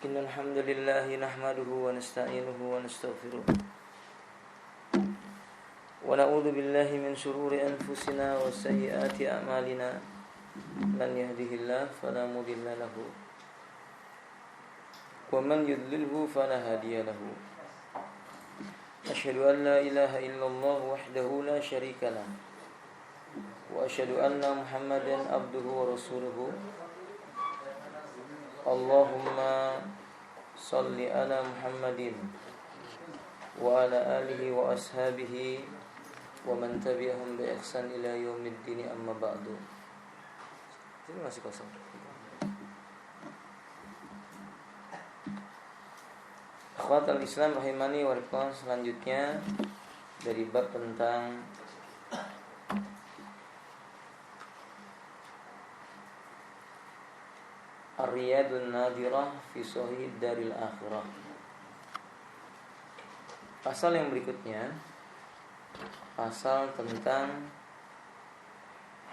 Innal hamdalillah nahmaduhu wa nasta'inuhu wa nastaghfiruh wa na'udzu billahi min shururi anfusina wa sayyiati a'malina man yahdihillahu fala mudilla lahu wa man yudlilhu fala hadiya lahu asyhadu an la ilaha illallah wahdahu la syarika lah wa asyhadu anna muhammadan abduhu wa rasuluhu. Allahumma salli ala Muhammadin wa ala alihi wa ashabihi wa man tabi'ahum bi ihsan ila yaumiddin, amma ba'du. Ini masih kosong. Akhwatul Islam rahimani wa rahimakumullah, selanjutnya dari bab tentang Ar-Riyadun Nadirah fi Sahih Daril Akhirah. Pasal yang berikutnya, pasal tentang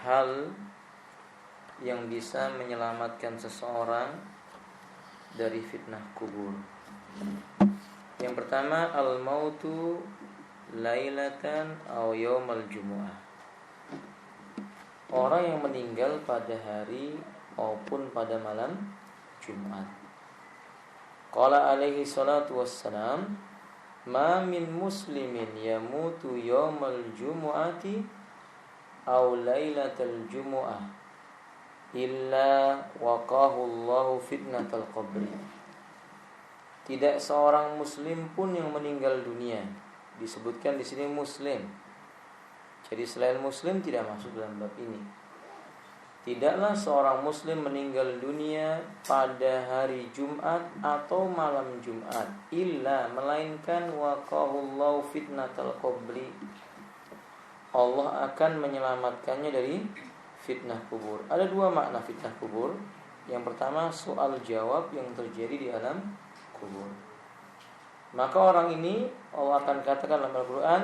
hal yang bisa menyelamatkan seseorang dari fitnah kubur. Yang pertama, al-mautu lailatan aw yaumal jumu'ah. Orang yang meninggal pada hari maupun pada malam Jumat. Qala alaihi salatu wassalam, ma min muslimin yamutu yaumal jumu'ati aw lailatal jumu'ah illa waqahu Allahu fitnatal qabri. Tidak seorang muslim pun yang meninggal dunia. Disebutkan di sini muslim. Jadi selain muslim tidak masuk dalam bab ini. Tidaklah seorang muslim meninggal dunia pada hari Jumat atau malam Jumat illa melainkan waqahullahu fitnatal qabri. Allah akan menyelamatkannya dari fitnah kubur. Ada dua makna fitnah kubur. Yang pertama, soal jawab yang terjadi di alam kubur. Maka orang ini Allah akan katakan dalam Al-Quran,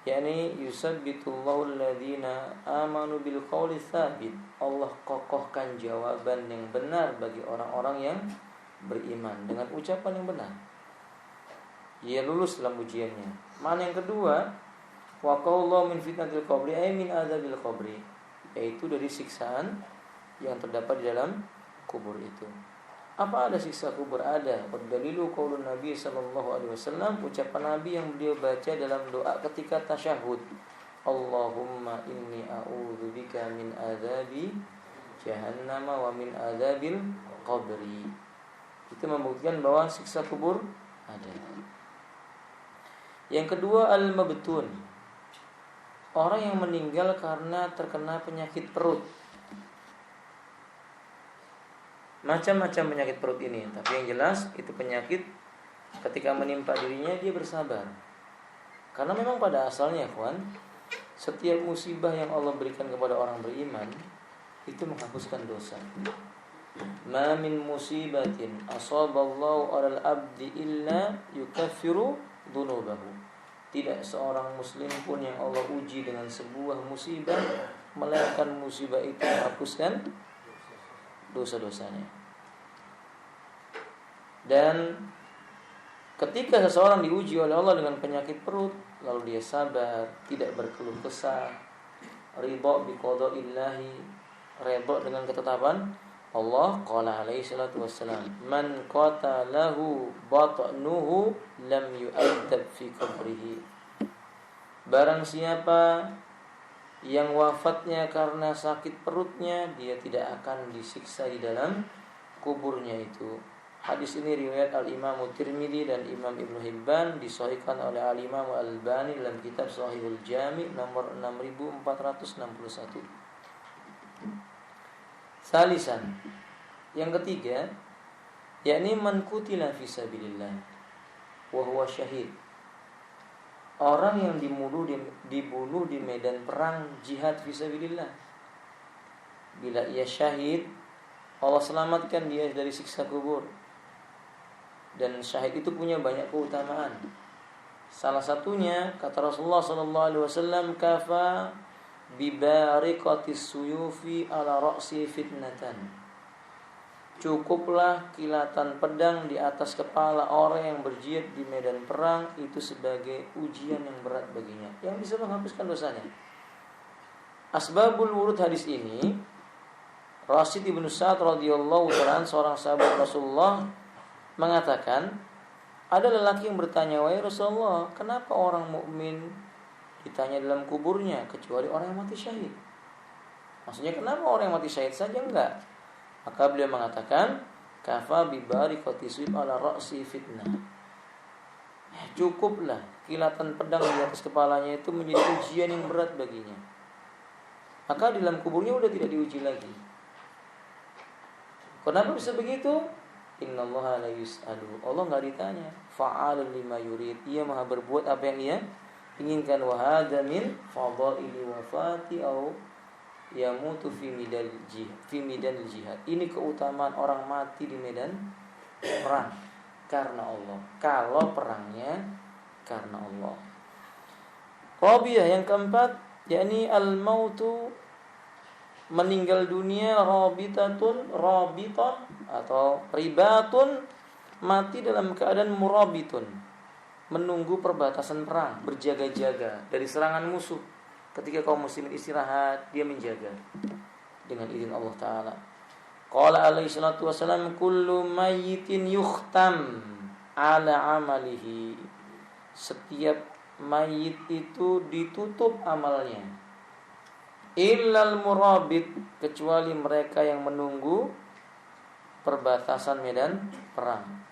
yakni yusabbitullahu alladhina amanu bil qawli tsabit. Allah kokohkan jawaban yang benar bagi orang-orang yang beriman dengan ucapan yang benar. Ia lulus dalam ujiannya. Mana yang kedua, wa qawlu min fitnatil qabri ay min adzabil qabri, yaitu dari siksaan yang terdapat di dalam kubur itu. Apa ada siksa kubur? Ada. Berdalilu qaulun Nabi sallallahu alaihi wasallam, ucapan Nabi yang beliau baca dalam doa ketika tasyahud. Allahumma inni a'udzubika min adzabi jahannam wa min adzabil qabri. Itu membuktikan bahwa siksa kubur ada. Yang kedua, al-mabtun. Orang yang meninggal karena terkena penyakit perut. Macam-macam penyakit perut ini, tapi yang jelas itu penyakit ketika menimpa dirinya dia bersabar. Karena memang pada asalnya, kawan, setiap musibah yang Allah berikan kepada orang beriman itu menghapuskan dosa. Ma min musibatin asaballahu 'alal 'abdi illa yukaffiru dzunubahu. Tidak seorang muslim pun yang Allah uji dengan sebuah musibah melainkan musibah itu menghapuskan dosa-dosanya. Dan ketika seseorang diuji oleh Allah dengan penyakit perut, lalu dia sabar, tidak berkeluh kesah, ridha bi qada'illahi, ridha dengan ketetapan Allah. Qala alaihi salatu wassalam, man qatalahu batnuhu lam yu'adzab fi qabrihi. Barang siapa yang wafatnya karena sakit perutnya, dia tidak akan disiksa di dalam kuburnya itu. Hadis ini riwayat Al-Imam Tirmidzi dan Imam Ibnu Hibban, disahihkan oleh Al-Imam Al-Albani dalam kitab Shahihul Jami' nomor 6461. Salisan, yang ketiga, yakni man qutila fi sabilillah wa huwa syahid. Orang yang dibunuh di medan perang jihad fisabilillah. Bila ia syahid, Allah selamatkan dia dari siksa kubur. Dan syahid itu punya banyak keutamaan. Salah satunya kata Rasulullah sallallahu alaihi wasallam, kafa bibariqatis suyufi ala ra'si fitnatan. cukuplah kilatan pedang di atas kepala orang yang berjihad di medan perang itu sebagai ujian yang berat baginya, yang bisa menghapuskan dosanya. Asbabul wurud hadis ini, Rasid ibn Sa'ad radhiyallahu ta'ala, seorang sahabat Rasulullah, mengatakan, ada lelaki yang bertanya, wahai Rasulullah, kenapa orang mukmin ditanya dalam kuburnya kecuali orang yang mati syahid? Maksudnya kenapa orang yang mati syahid saja enggak? Maka beliau mengatakan, kafa bibarikati suib ala ra'si fitnah. Cukuplah kilatan pedang di atas kepalanya itu menjadi ujian yang berat baginya. Maka di dalam kuburnya udah tidak diuji lagi. Kenapa bisa begitu? Innallaha la yus'alu. Allah enggak ditanya. Fa'alul lima yurid. Ia Maha berbuat apa yang Ia inginkan. Wa hadza min fadaili wafati au yamutu fi medan jihad. Ini keutamaan orang mati di medan perang karena Allah. Kalau perangnya karena Allah. Rabi'ah yang keempat, yakni al-mautu, meninggal dunia, rabitah atau ribatun, mati dalam keadaan murabitun, menunggu perbatasan perang, berjaga-jaga dari serangan musuh. Ketika kaum muslimin istirahat, dia menjaga dengan izin Allah Ta'ala. Qala alaihi salatu wassalam, kullu mayyitin yukhtam ala amalihi. Setiap mayit itu ditutup amalnya. Illal murabit, kecuali mereka yang menunggu perbatasan medan perang.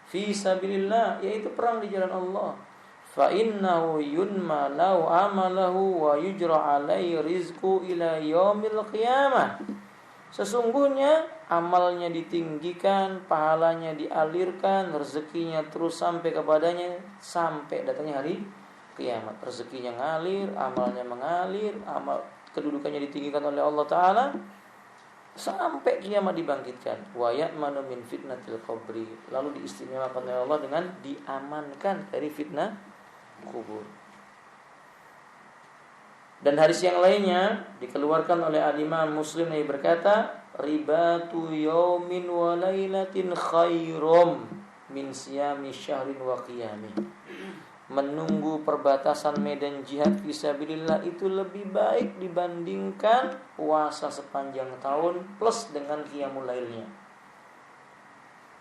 Fi sabilillah, yaitu perang di jalan Allah. Fa innahu yunma lahu amalahu wa yujra alaihi rizqu ila yaumil qiyamah. Sesungguhnya amalnya ditinggikan, pahalanya dialirkan, rezekinya terus sampai kepadanya sampai datangnya hari kiamat. Rezekinya ngalir, amalnya mengalir, kedudukannya ditinggikan oleh Allah Ta'ala sampai kiamat dibangkitkan. Wa ya'manu min fitnatil qabri, lalu diistimewakan oleh Allah dengan diamankan dari fitnah kubur. Dan hadis yang lainnya dikeluarkan oleh al-Imam Muslim, yang berkata, ribatu yaumin wa lailatin khairum min siyami syahrin wa qiyamih. Menunggu perbatasan medan jihad fisabilillah itu lebih baik dibandingkan puasa sepanjang tahun plus dengan qiyamul lailnya.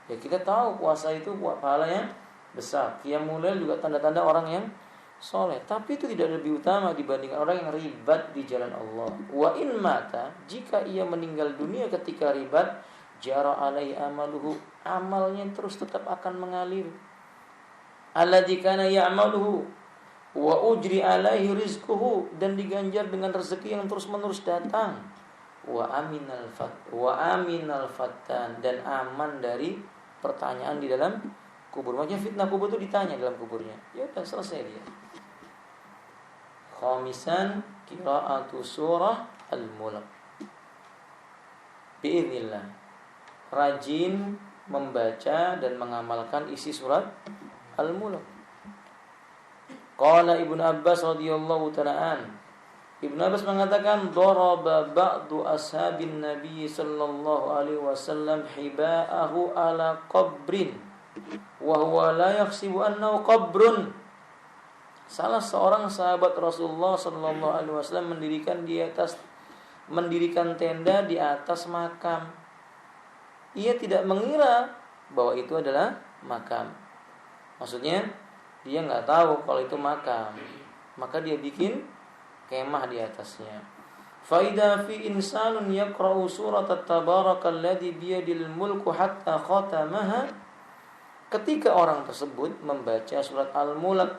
Ya, kita tahu puasa itu pahalanya besar. Qiyamul lail juga tanda-tanda orang yang soleh, tapi itu tidak lebih utama dibandingkan orang yang ribat di jalan Allah. Wa in mata, jika ia meninggal dunia ketika ribat, jara alaihi amaluhu, amalnya terus tetap akan mengalir. Alladzi kana ya'maluhu wa ujri alaihi rizquhu, dan diganjar dengan rezeki yang terus-menerus datang. Wa aminal fatan, dan aman dari pertanyaan di dalam kubur. Maksudnya fitnah kubur itu ditanya dalam kuburnya. Ya udah selesai dia. Khamisan qira'atu surah Al-Mulk. Biiznillah, rajin membaca dan mengamalkan isi surat Al-Mulk. Qala Ibnu Abbas radhiyallahu ta'ala, Ibnu Abbas mengatakan, daraba ba'du ashabin Nabi sallallahu alaihi wasallam hiba'ahu ala qabrin wa huwa la yakhsibu annahu qabrun. Salah seorang sahabat Rasulullah sallallahu alaihi wasallam mendirikan tenda di atas makam. Ia tidak mengira bahwa itu adalah makam. Maksudnya dia enggak tahu kalau itu makam. Maka dia bikin kemah di atasnya. Fa idza fi insanun yaqra'u surat at-tabarakalladzi biyadil mulku hatta khatamaha. Ketika orang tersebut membaca surat Al-Mulk,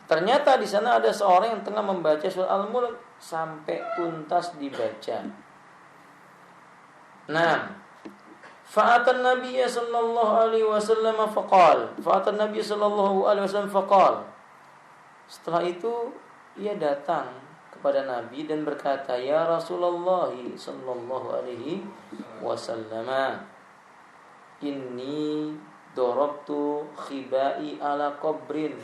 ternyata di sana ada seorang yang tengah membaca surat Al-Mulk sampai tuntas dibaca. Nah, fa'atan Nabi sallallahu alaihi wasallam faqal. Fa'atan Nabi sallallahu alaihi wasallam faqal. Setelah itu ia datang kepada Nabi dan berkata, ya Rasulullah sallallahu alaihi wasallam, inni darabtu khibai ala qabrin.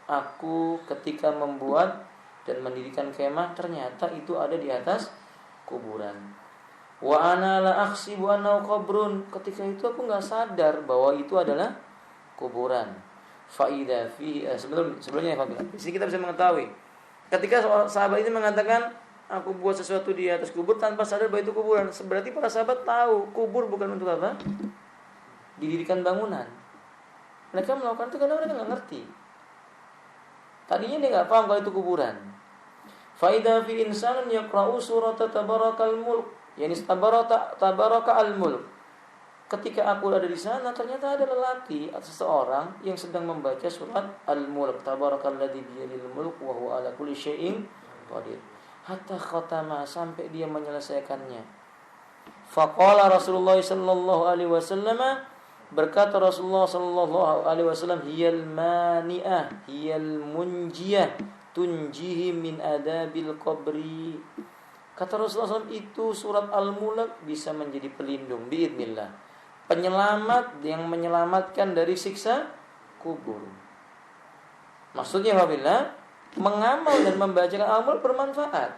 Aku ketika membuat dan mendirikan kemah ternyata itu ada di atas kuburan. Wa ana la akhsibu annahu qabrun. Ketika itu aku enggak sadar bahwa itu adalah kuburan. Fa idza fi sebelumnya di sini kita bisa mengetahui ketika sahabat ini mengatakan aku buat sesuatu di atas kubur tanpa sadar bahwa itu kuburan. Berarti para sahabat tahu kubur bukan untuk apa? Didirikan bangunan. Mereka melakukan itu karena mereka enggak ngerti. Tadinya dia enggak paham kalau itu kuburan. Fa idza fi insanun yaqra'u surata tabarakal mulk. Yani tabaraka al-mulk. Ketika aku ada di sana, ternyata ada lelaki atau seseorang yang sedang membaca surat Al-Mulk. Tabarakalladzi biyadihil mulk wa huwa ala kulli syai'in qadir. Hatta khatama, sampai dia menyelesaikannya. Faqala Rasulullah sallallahu alaihi wasallam, berkata Rasulullah sallallahu alaihi wasallam, hiyal mani'ah, hiyal munjiyah, tunjihi min adabil qabri. Kata Rasulullah SAW, itu surat Al-Mulk bisa menjadi pelindung biidznillah, penyelamat yang menyelamatkan dari siksa kubur. Maksudnya apabila mengamal dan membacakan Al-Mulk bermanfaat.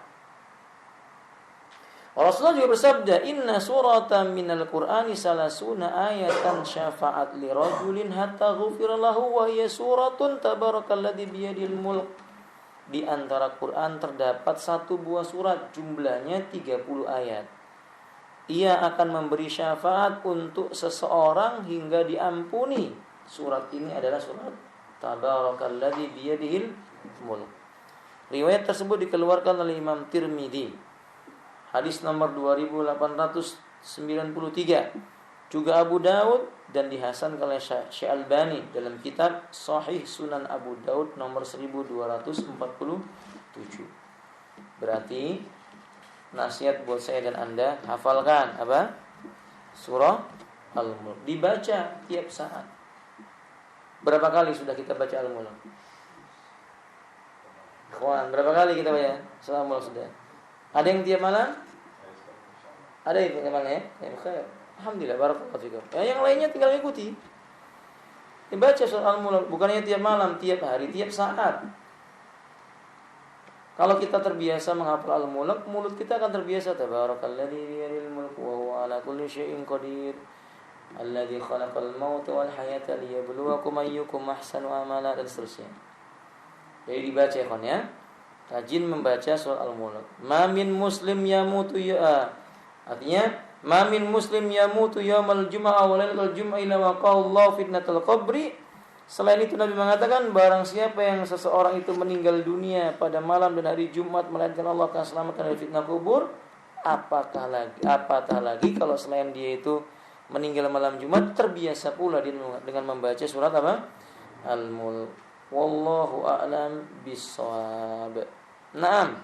Rasulullah juga bersabda, inna suratan minal qur'ani salasuna ayatan syafa'at li rajulin hatta ghufira lahu wa hiya suratun tabarakalladzi biyadihil mulk. Di antara Quran terdapat satu buah surat, jumlahnya 30 ayat. Ia akan memberi syafaat untuk seseorang hingga diampuni. Surat ini adalah surat Tabarakalladzi biyadihil mulk. Riwayat tersebut dikeluarkan oleh Imam Tirmidzi. Hadis nomor 2893. Juga Abu Daud dan dihasankan oleh Syekh Albani dalam kitab Sahih Sunan Abu Daud nomor 1247. Berarti nasihat buat saya dan Anda, hafalkan apa? Surah Al-Mulk. Dibaca tiap saat. Berapa kali sudah kita baca Al-Mulk? Kawan, berapa kali kita baca Surah Al-Mulk sudah? Ada yang tiap malam? Ada yang tiap malam ya? Ya, alhamdulillah, barakallahu fikum. Yang lainnya tinggal ikuti. Dibaca surah Al-Mulk, bukannya tiap malam, tiap hari, tiap saat. Kalau kita terbiasa menghafal Al-Mulk, mulut kita akan terbiasa. Tabarakalladzi biyadihil mulku wa huwa ala kulli syai'in qadir. Alladzi khalaqal mauta wal hayata liyabluwakum ayyukum ahsanu amala, dan seterusnya. Jadi dibaca ya, ya. Rajin membaca surah Al-Mulk. Ma min muslim yamutu ya. Artinya, ma min muslim yamutu yaumal jum'ah wa lailatul jum'ah illa waqa'allahu fitnatal qabri. Selain itu Nabi mengatakan, barang siapa yang seseorang itu meninggal dunia pada malam dan hari Jumat, melainkan Allah akan selamatkan dari fitnah kubur. Apatah lagi kalau selain dia itu meninggal malam Jumat, terbiasa pula dia dengan membaca surat apa? Al-Mulk. Wallahu a'lam bissawab. Naam.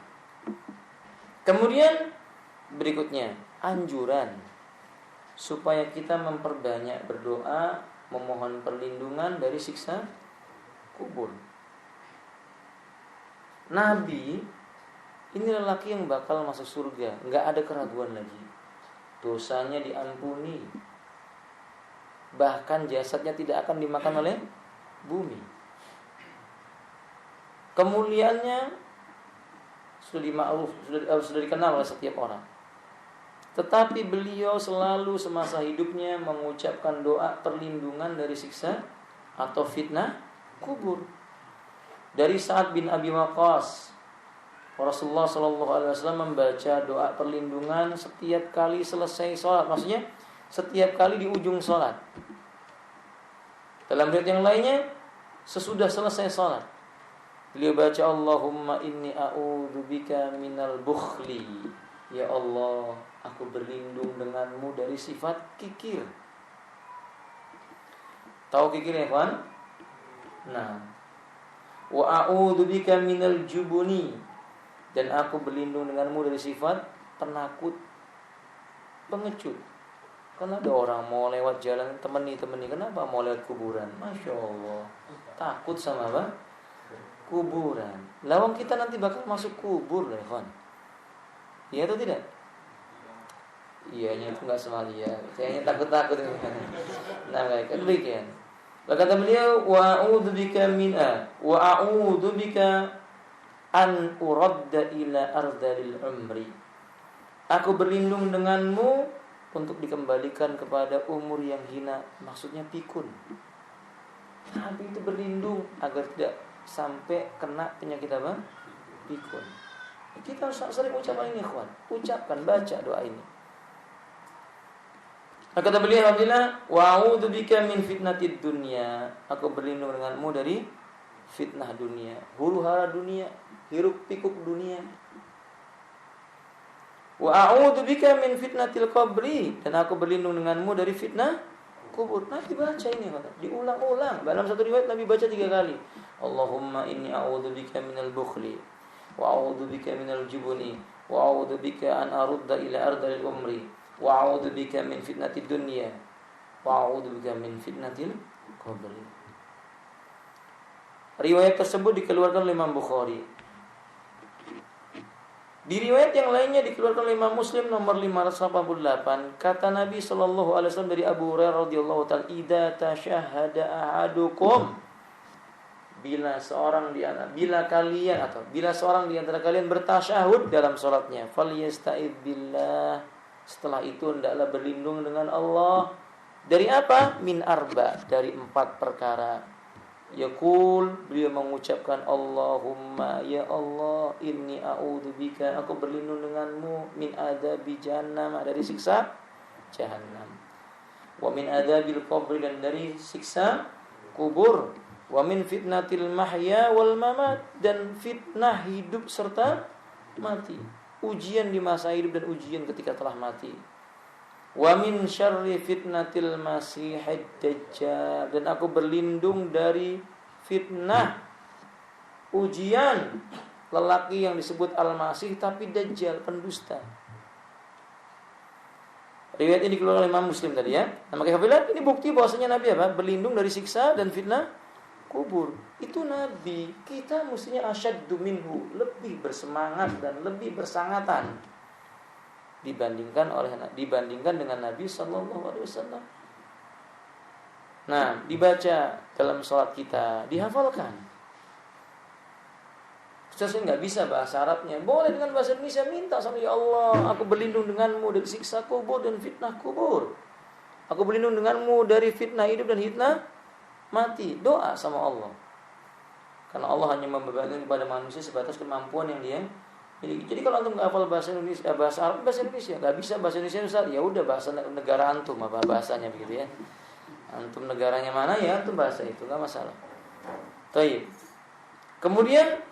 Kemudian berikutnya, anjuran supaya kita memperbanyak berdoa, memohon perlindungan dari siksa kubur. Nabi ini lelaki yang bakal masuk surga, enggak ada keraguan lagi. Dosanya diampuni. Bahkan jasadnya tidak akan dimakan oleh bumi. Kemuliaannya sudah dikenal oleh setiap orang. Tetapi beliau selalu semasa hidupnya mengucapkan doa perlindungan dari siksa atau fitnah kubur. Dari Sa'ad bin Abi Waqqas, Rasulullah SAW membaca doa perlindungan setiap kali selesai sholat. Maksudnya setiap kali di ujung sholat. Dalam riwayat yang lainnya, sesudah selesai sholat, beliau baca, Allahumma inni a'udzubika minal bukhli. Ya Allah, aku berlindung denganmu dari sifat kikir. Tahu kikir ya kawan? Nah, wa a'udzubika minal jubuni. Dan aku berlindung denganmu dari sifat penakut, pengecut. Kan ada orang mau lewat jalan, temani, kenapa mau lewat kuburan? Masya Allah, takut sama apa? Kuburan. Lawang kita nanti bakal masuk kubur, ya kawan. Iya atau tidak? Iyanya itu enggak semalia. Kayaknya takut-takut. Nah, baik, demikian. Lalu kata beliau, wa a'udzubika an uradda ila ardhil umri. Aku berlindung denganmu untuk dikembalikan kepada umur yang hina. Maksudnya pikun. Nabi itu berlindung agar tidak sampai kena penyakit apa? Pikun. Kita harus sering ucapkan ini, ikhwan. Ucapkan, baca doa ini. Kata beliau, alhamdulillah, wa'udzu bika min fitnatid dunya. Aku berlindung denganmu dari fitnah dunia, huru-hara dunia, hiruk pikuk dunia. Wa a'udzu bika min fitnatil qabri, dan aku berlindung denganmu dari fitnah kubur. Nabi baca ini, diulang-ulang. Dalam satu riwayat Nabi baca 3 kali. Allahumma inni a'udzu bika minal bukhli wa a'udzu bika minal jubni wa a'udzu bika an arudda ila ardhil umri wa a'udzu bika min fitnatid dunya wa a'udzu bika min fitnatil qabri. Riwayat tersebut dikeluarkan oleh Imam Bukhari. Di riwayat yang lainnya dikeluarkan oleh Imam Muslim nomor 588, kata Nabi sallallahu alaihi wasallam dari Abu Hurairah radhiyallahu ta'ala, idza tashahhada ahadukum, bila seorang di antara kalian bertasyahud dalam salatnya, falyasta'id billah, setelah itu hendaklah berlindung dengan Allah dari apa? Min arba, dari 4 perkara. Yaqul, beliau mengucapkan, Allahumma, ya Allah, inni a'udzubika, aku berlindung denganmu, min adzabi jahannam, dari siksa jahannam, wa min adzabil qabr, dan dari siksa kubur, wa min fitnatil mahya wal mamat, dan fitnah hidup serta mati, ujian di masa hidup dan ujian ketika telah mati. Wa min syarri fitnatil masihid dajjal, dan aku berlindung dari fitnah ujian lelaki yang disebut al-masih tapi dajjal, pendusta. Riwayat ini dikeluarkan oleh Imam Muslim tadi ya. Nah, maka ini bukti bahwasanya Nabi apa? Berlindung dari siksa dan fitnah kubur. Itu Nabi. Kita mestinya asyaddu minhu, lebih bersemangat dan lebih bersangatan dibandingkan dengan Nabi sallallahu alaihi wasallam. Nah, dibaca dalam salat kita, dihafalkan. Saya nggak bisa bahasa Arabnya, boleh dengan bahasa Indonesia, minta sama ya Allah, aku berlindung denganmu dari siksa kubur dan fitnah kubur. Aku berlindung denganmu dari fitnah hidup dan fitnah mati. Doa sama Allah. Karena Allah hanya membebankan kepada manusia sebatas kemampuan yang dia. Jadi kalau antum nggak hafal bahasa Indonesia, bahasa Arab, bahasa Indonesia, nggak bisa bahasa Indonesia, Ustaz, ya udah bahasa negara antum, apa bahasanya begitu ya. Antum negaranya mana ya, antum bahasa itu, nggak masalah. Baik. Kemudian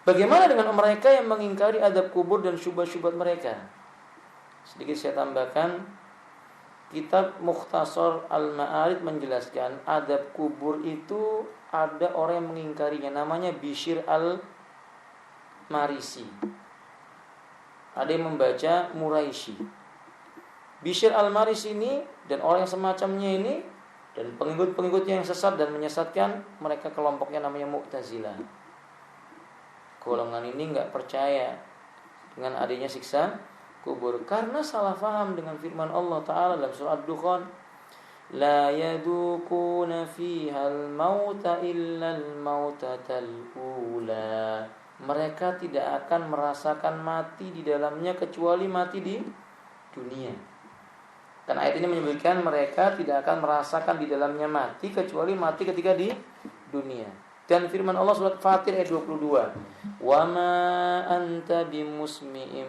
bagaimana dengan mereka yang mengingkari adab kubur dan syubhat-syubhat mereka? Sedikit saya tambahkan, kitab Mukhtasar Al-Ma'arij menjelaskan adab kubur itu ada orang yang mengingkarinya, namanya Bishr Al-Marisi. Ada yang membaca Muraisi. Bishr Al-Marisi ini dan orang yang semacamnya ini dan pengikut-pengikutnya yang sesat dan menyesatkan, mereka kelompoknya namanya Mu'tazilah. Golongan ini enggak percaya dengan adanya siksa kubur karena salah faham dengan firman Allah Ta'ala dalam surah Ad-Dukhan, la yadukuna fihal mauta illal mautatal ula. Mereka tidak akan merasakan mati di dalamnya kecuali mati di dunia. Dan ayat ini menyebutkan mereka tidak akan merasakan di dalamnya mati kecuali mati ketika di dunia. Dan firman Allah surat Fatir ayat 22, wa ma anta bimusmi'im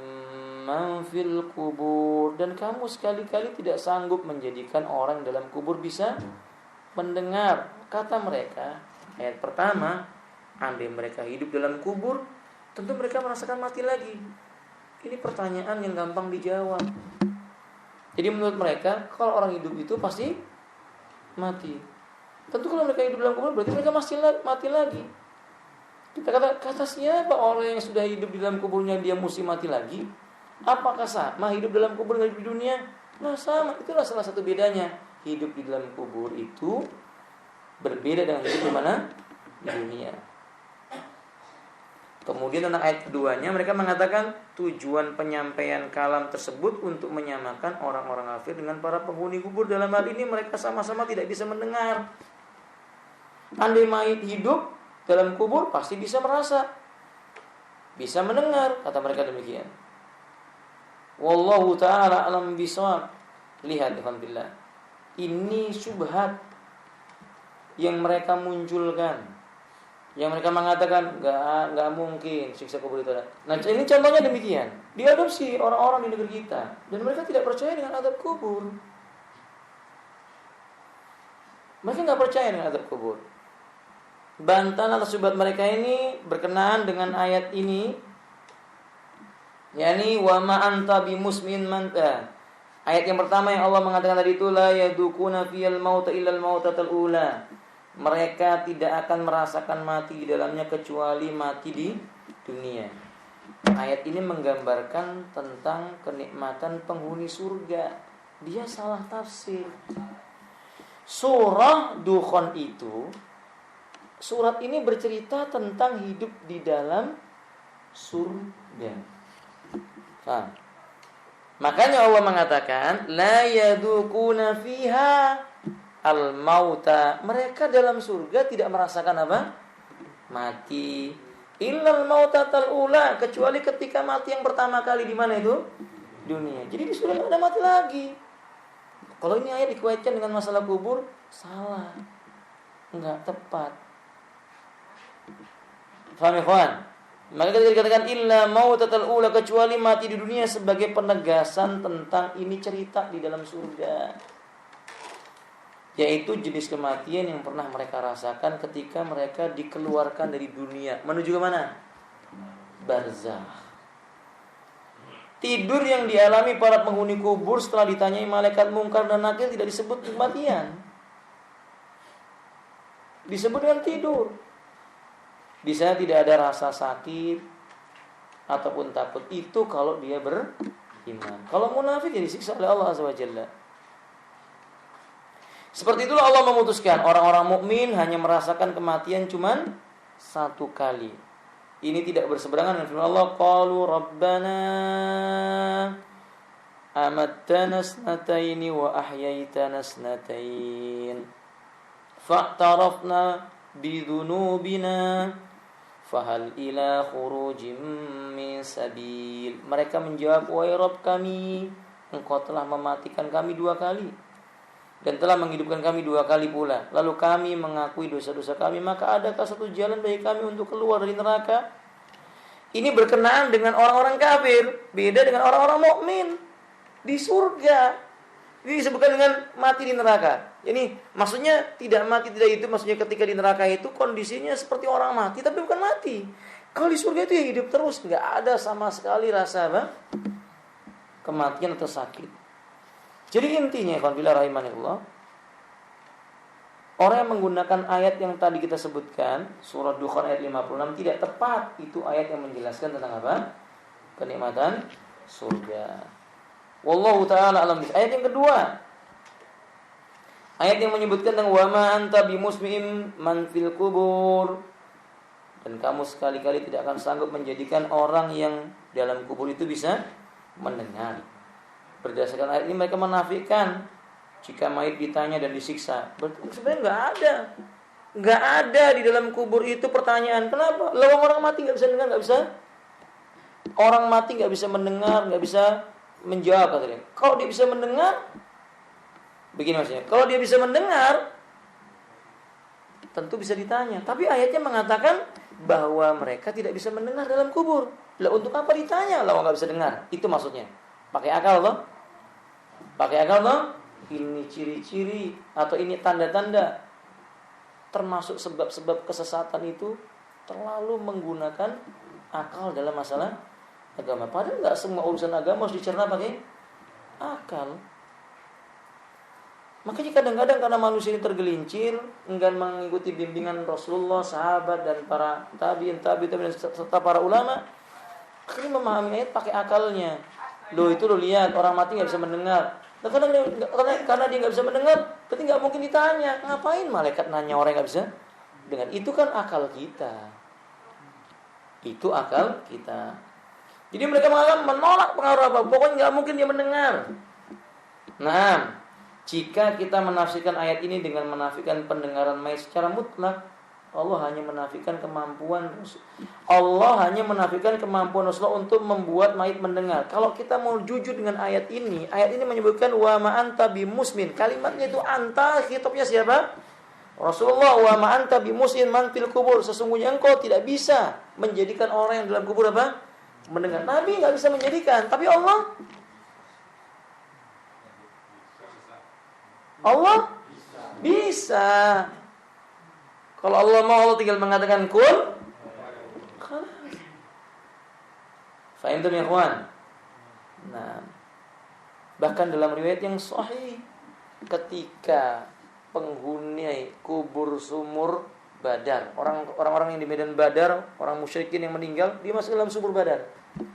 man fil kubur, dan kamu sekali-kali tidak sanggup menjadikan orang dalam kubur bisa mendengar. Kata mereka, ayat pertama, andai mereka hidup dalam kubur, tentu mereka merasakan mati lagi. Ini pertanyaan yang gampang dijawab. Jadi menurut mereka, kalau orang hidup itu pasti mati. Tentu kalau mereka hidup dalam kubur, berarti mereka mati lagi. Kita kata siapa orang yang sudah hidup di dalam kuburnya dia mesti mati lagi? Apakah sama hidup dalam kubur dengan hidup di dunia? Nah sama, itulah salah satu bedanya. Hidup di dalam kubur itu berbeda dengan hidup di mana? Di dunia. Kemudian tentang ayat keduanya, mereka mengatakan tujuan penyampaian kalam tersebut untuk menyamakan orang-orang kafir dengan para penghuni kubur. Dalam hal ini mereka sama-sama tidak bisa mendengar. Andai mayit hidup dalam kubur pasti bisa merasa, bisa mendengar, kata mereka demikian. Wallahu ta'ala alam bisawab. Lihat alhamdulillah. Ini syubhat yang mereka munculkan. Yang mereka mengatakan enggak mungkin siksa kubur itu ada. Nah, ini contohnya demikian. Diadopsi orang-orang di negeri kita dan mereka tidak percaya dengan azab kubur. Mereka enggak percaya dengan azab kubur. Bantahan atas syubhat mereka ini berkenaan dengan ayat ini, yakni wa ma anta bimusmin man. Ayat yang pertama yang Allah mengatakan tadi itu la yadukuna fiyal mauta illal mautatal ula. Mereka tidak akan merasakan mati di dalamnya kecuali mati di dunia. Ayat ini menggambarkan tentang kenikmatan penghuni surga. Dia salah tafsir. Surah Dukhan itu, surat ini bercerita tentang hidup di dalam surga. Paham? Makanya Allah mengatakan la yadukuna fiha al-mauta. Mereka dalam surga tidak merasakan apa? Mati. Illal mautatal ula, kecuali ketika mati yang pertama kali di mana itu? Dunia. Jadi di surga tidak ada mati lagi. Kalau ini ayat dikaitkan dengan masalah kubur, salah. Enggak tepat. Faham ya kawan? Maka ketika dikatakan illa mautatal ula, kecuali mati di dunia, sebagai penegasan tentang ini cerita di dalam surga, yaitu jenis kematian yang pernah mereka rasakan ketika mereka dikeluarkan dari dunia menuju ke mana? Barzakh. Tidur yang dialami para penghuni kubur setelah ditanyai malaikat mungkar dan nakir tidak disebut kematian, disebut dengan tidur. Di sana tidak ada rasa sakit ataupun takut. Itu kalau dia beriman. Kalau munafik ya disiksa oleh Allah Azza wa Jalla. Seperti itulah Allah memutuskan orang-orang mukmin hanya merasakan kematian cuman satu kali. Ini tidak berseberangan dengan firman Allah, qalu rabbana amattana snataini wa ahyaitana snatain fa'tarafna bidhunubina fahal ila khurujim min sabil. Mereka menjawab, wahai Rabb kami, Engkau telah mematikan kami 2 kali dan telah menghidupkan kami 2 kali pula. Lalu kami mengakui dosa-dosa kami, maka adakah satu jalan bagi kami untuk keluar dari neraka? Ini berkenaan dengan orang-orang kafir, beda dengan orang-orang mukmin di surga. Ini disebutkan dengan mati di neraka. Ini maksudnya tidak mati tidak itu, maksudnya ketika di neraka itu kondisinya seperti orang mati tapi bukan mati. Kalau di surga itu ya hidup terus, nggak ada sama sekali rasa apa? Kematian atau sakit. Jadi intinya, alhamdulillah rahimanillah, orang yang menggunakan ayat yang tadi kita sebutkan, surah Dukhan ayat 56 tidak tepat. Itu ayat yang menjelaskan tentang apa? Kenikmatan surga. Wallahu ta'ala alam. Ayat yang kedua, ayat yang menyebutkan tentang wa ma anta bimusmi'im man fil kubur, dan kamu sekali-kali tidak akan sanggup menjadikan orang yang dalam kubur itu bisa mendengar. Berdasarkan ayat ini mereka menafikan jika mayit ditanya dan disiksa. Sebenarnya enggak ada di dalam kubur itu pertanyaan. Kenapa? Lawang orang mati enggak bisa dengar, enggak bisa. Orang mati enggak bisa mendengar, enggak bisa menjawab katanya. Kalau dia bisa mendengar, begini maksudnya. Kalau dia bisa mendengar, tentu bisa ditanya. Tapi ayatnya mengatakan bahwa mereka tidak bisa mendengar dalam kubur. Lah untuk apa ditanya? Lah enggak bisa dengar. Itu maksudnya. Pakai akal toh? Pakai akal toh? Ini ciri-ciri atau ini tanda-tanda termasuk sebab-sebab kesesatan itu terlalu menggunakan akal dalam masalah agama. Padahal nggak semua urusan agama harus dicerna pakai akal. Makanya kadang-kadang karena manusia ini tergelincir, enggan mengikuti bimbingan Rasulullah, sahabat dan para tabi'in serta para ulama, akhirnya memahami ayat pakai akalnya. Loh itu lo lihat orang mati nggak bisa mendengar. Nah, karena dia nggak bisa mendengar, berarti nggak mungkin ditanya. Ngapain malaikat nanya orang yang nggak bisa dengar? Itu kan akal kita. Itu akal kita. Jadi mereka menolak pengaruh apa? Pokoknya nggak mungkin dia mendengar. Nah, jika kita menafsirkan ayat ini dengan menafikan pendengaran mayit secara mutlak, Allah hanya menafikan kemampuan Rasulullah untuk membuat mayit mendengar. Kalau kita mau jujur dengan ayat ini menyebutkan wa ma anta bimusmin. Kalimatnya itu anta, khitabnya siapa? Rasulullah. Wa ma anta bimusmin man fil kubur. Sesungguhnya engkau tidak bisa menjadikan orang yang dalam kubur apa? Mendengar. Nabi enggak bisa menjadikan, tapi Allah bisa. Kalau Allah mau, Allah tinggal mengatakan kun. Fahimtum ya ikhwan? Nah, bahkan dalam riwayat yang sahih, ketika penghuni kubur sumur Badar, orang-orang yang di medan Badar, orang musyrikin yang meninggal, dia masuk dalam sumur Badar,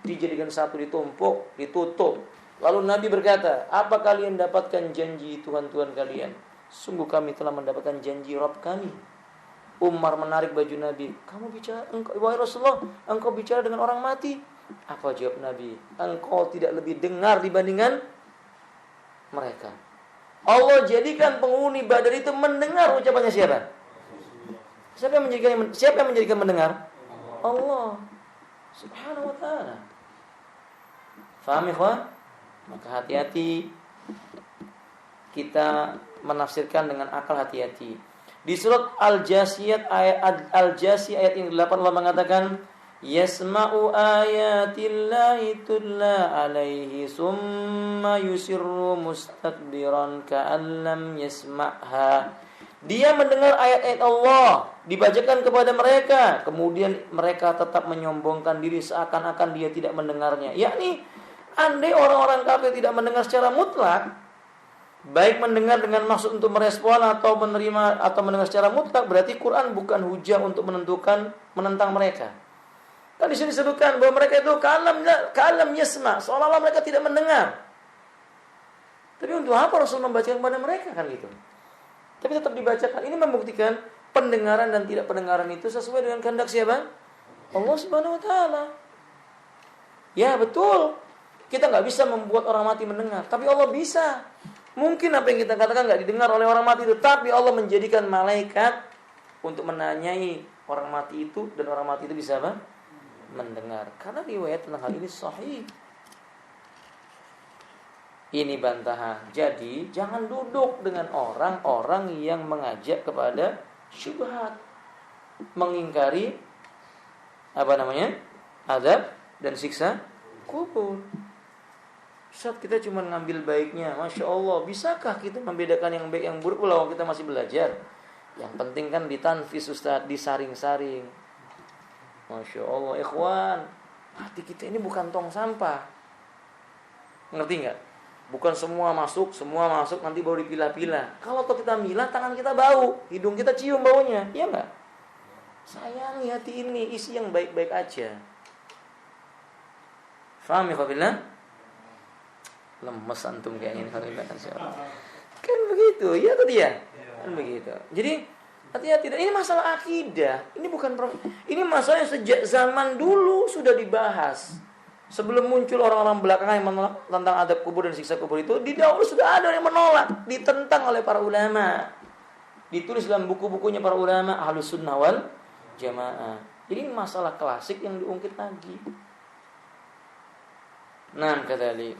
dijadikan satu, ditumpuk, ditutup. Lalu Nabi berkata, apa kalian dapatkan janji Tuhan-Tuhan kalian? Sungguh kami telah mendapatkan janji Rabb kami. Umar menarik baju Nabi. Kamu bicara, wahai Rasulullah, engkau bicara dengan orang mati. Apa jawab Nabi? Engkau tidak lebih dengar dibandingkan mereka. Allah jadikan penghuni Badar itu mendengar ucapannya siapa? Siapa yang menjadikan mendengar? Allah Subhanahu wa ta'ala. Faham ikhwan? Maka hati-hati kita menafsirkan dengan akal, hati-hati. Di surat Al-Jasiyah ayat yang 8 Allah mengatakan yasma'u ayatillahi tulla alaihi summa yusirru mustakbiran ka'an lam yasma'ha. Dia mendengar ayat-ayat Allah dibacakan kepada mereka, kemudian mereka tetap menyombongkan diri seakan-akan dia tidak mendengarnya. Yakni andai orang-orang kafir tidak mendengar secara mutlak, baik mendengar dengan maksud untuk merespon atau menerima atau mendengar secara mutlak, berarti Quran bukan hujah untuk menentang mereka. Kan di sini disebutkan bahwa mereka itu kalam yasma, seolah-olah mereka tidak mendengar. Tapi untuk apa Rasul membacakan kepada mereka kan gitu? Tapi tetap dibacakan. Ini membuktikan pendengaran dan tidak pendengaran itu sesuai dengan kehendak siapa? Allah Subhanahu wa ta'ala. Ya betul, kita gak bisa membuat orang mati mendengar, tapi Allah bisa. Mungkin apa yang kita katakan gak didengar oleh orang mati itu, tapi Allah menjadikan malaikat untuk menanyai orang mati itu, dan orang mati itu bisa apa? Mendengar. Karena riwayat tentang hal ini sahih. Ini bantahan. Jadi jangan duduk dengan orang-orang yang mengajak kepada syubhat, mengingkari azab dan siksa kubur. Saat kita cuma ngambil baiknya, masya Allah, bisakah kita membedakan yang baik yang buruk kalau kita masih belajar? Yang penting kan ditanfis Ustaz, disaring-saring. Masya Allah, ikhwan, hati kita ini bukan tong sampah. Ngerti nggak? Bukan semua masuk nanti baru dipilah-pilah. Kalau kita milah, tangan kita bau, hidung kita cium baunya, iya nggak? Sayangi hati ini, isi yang baik-baik aja. Faham ya kabillah? Lemes antum kayaknya ini kan begitu, ya atau dia? Kan begitu. Jadi hati-hati. Ini masalah akidah. Ini masalah yang sejak zaman dulu sudah dibahas. Sebelum muncul orang-orang belakangan yang menolak tentang adab kubur dan siksa kubur itu, di dahulu sudah ada yang menolak, ditentang oleh para ulama. Ditulis dalam buku-bukunya para ulama Ahlus Sunnah wal Jamaah. Jadi masalah klasik yang diungkit lagi. Nah, kata Ali.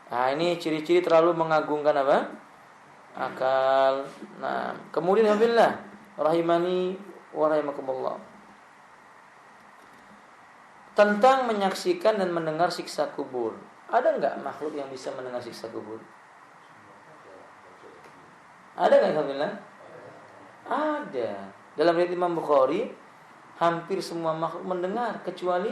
Nah, ini ciri-ciri terlalu mengagungkan apa? Akal. Nah, kemudian alhamdulillah rahimani wa rahimakumullah. Tentang menyaksikan dan mendengar siksa kubur. Ada enggak makhluk yang bisa mendengar siksa kubur? Ada enggak alhamdulillah? Ada. Dalam riwayat Imam Bukhari, hampir semua makhluk mendengar kecuali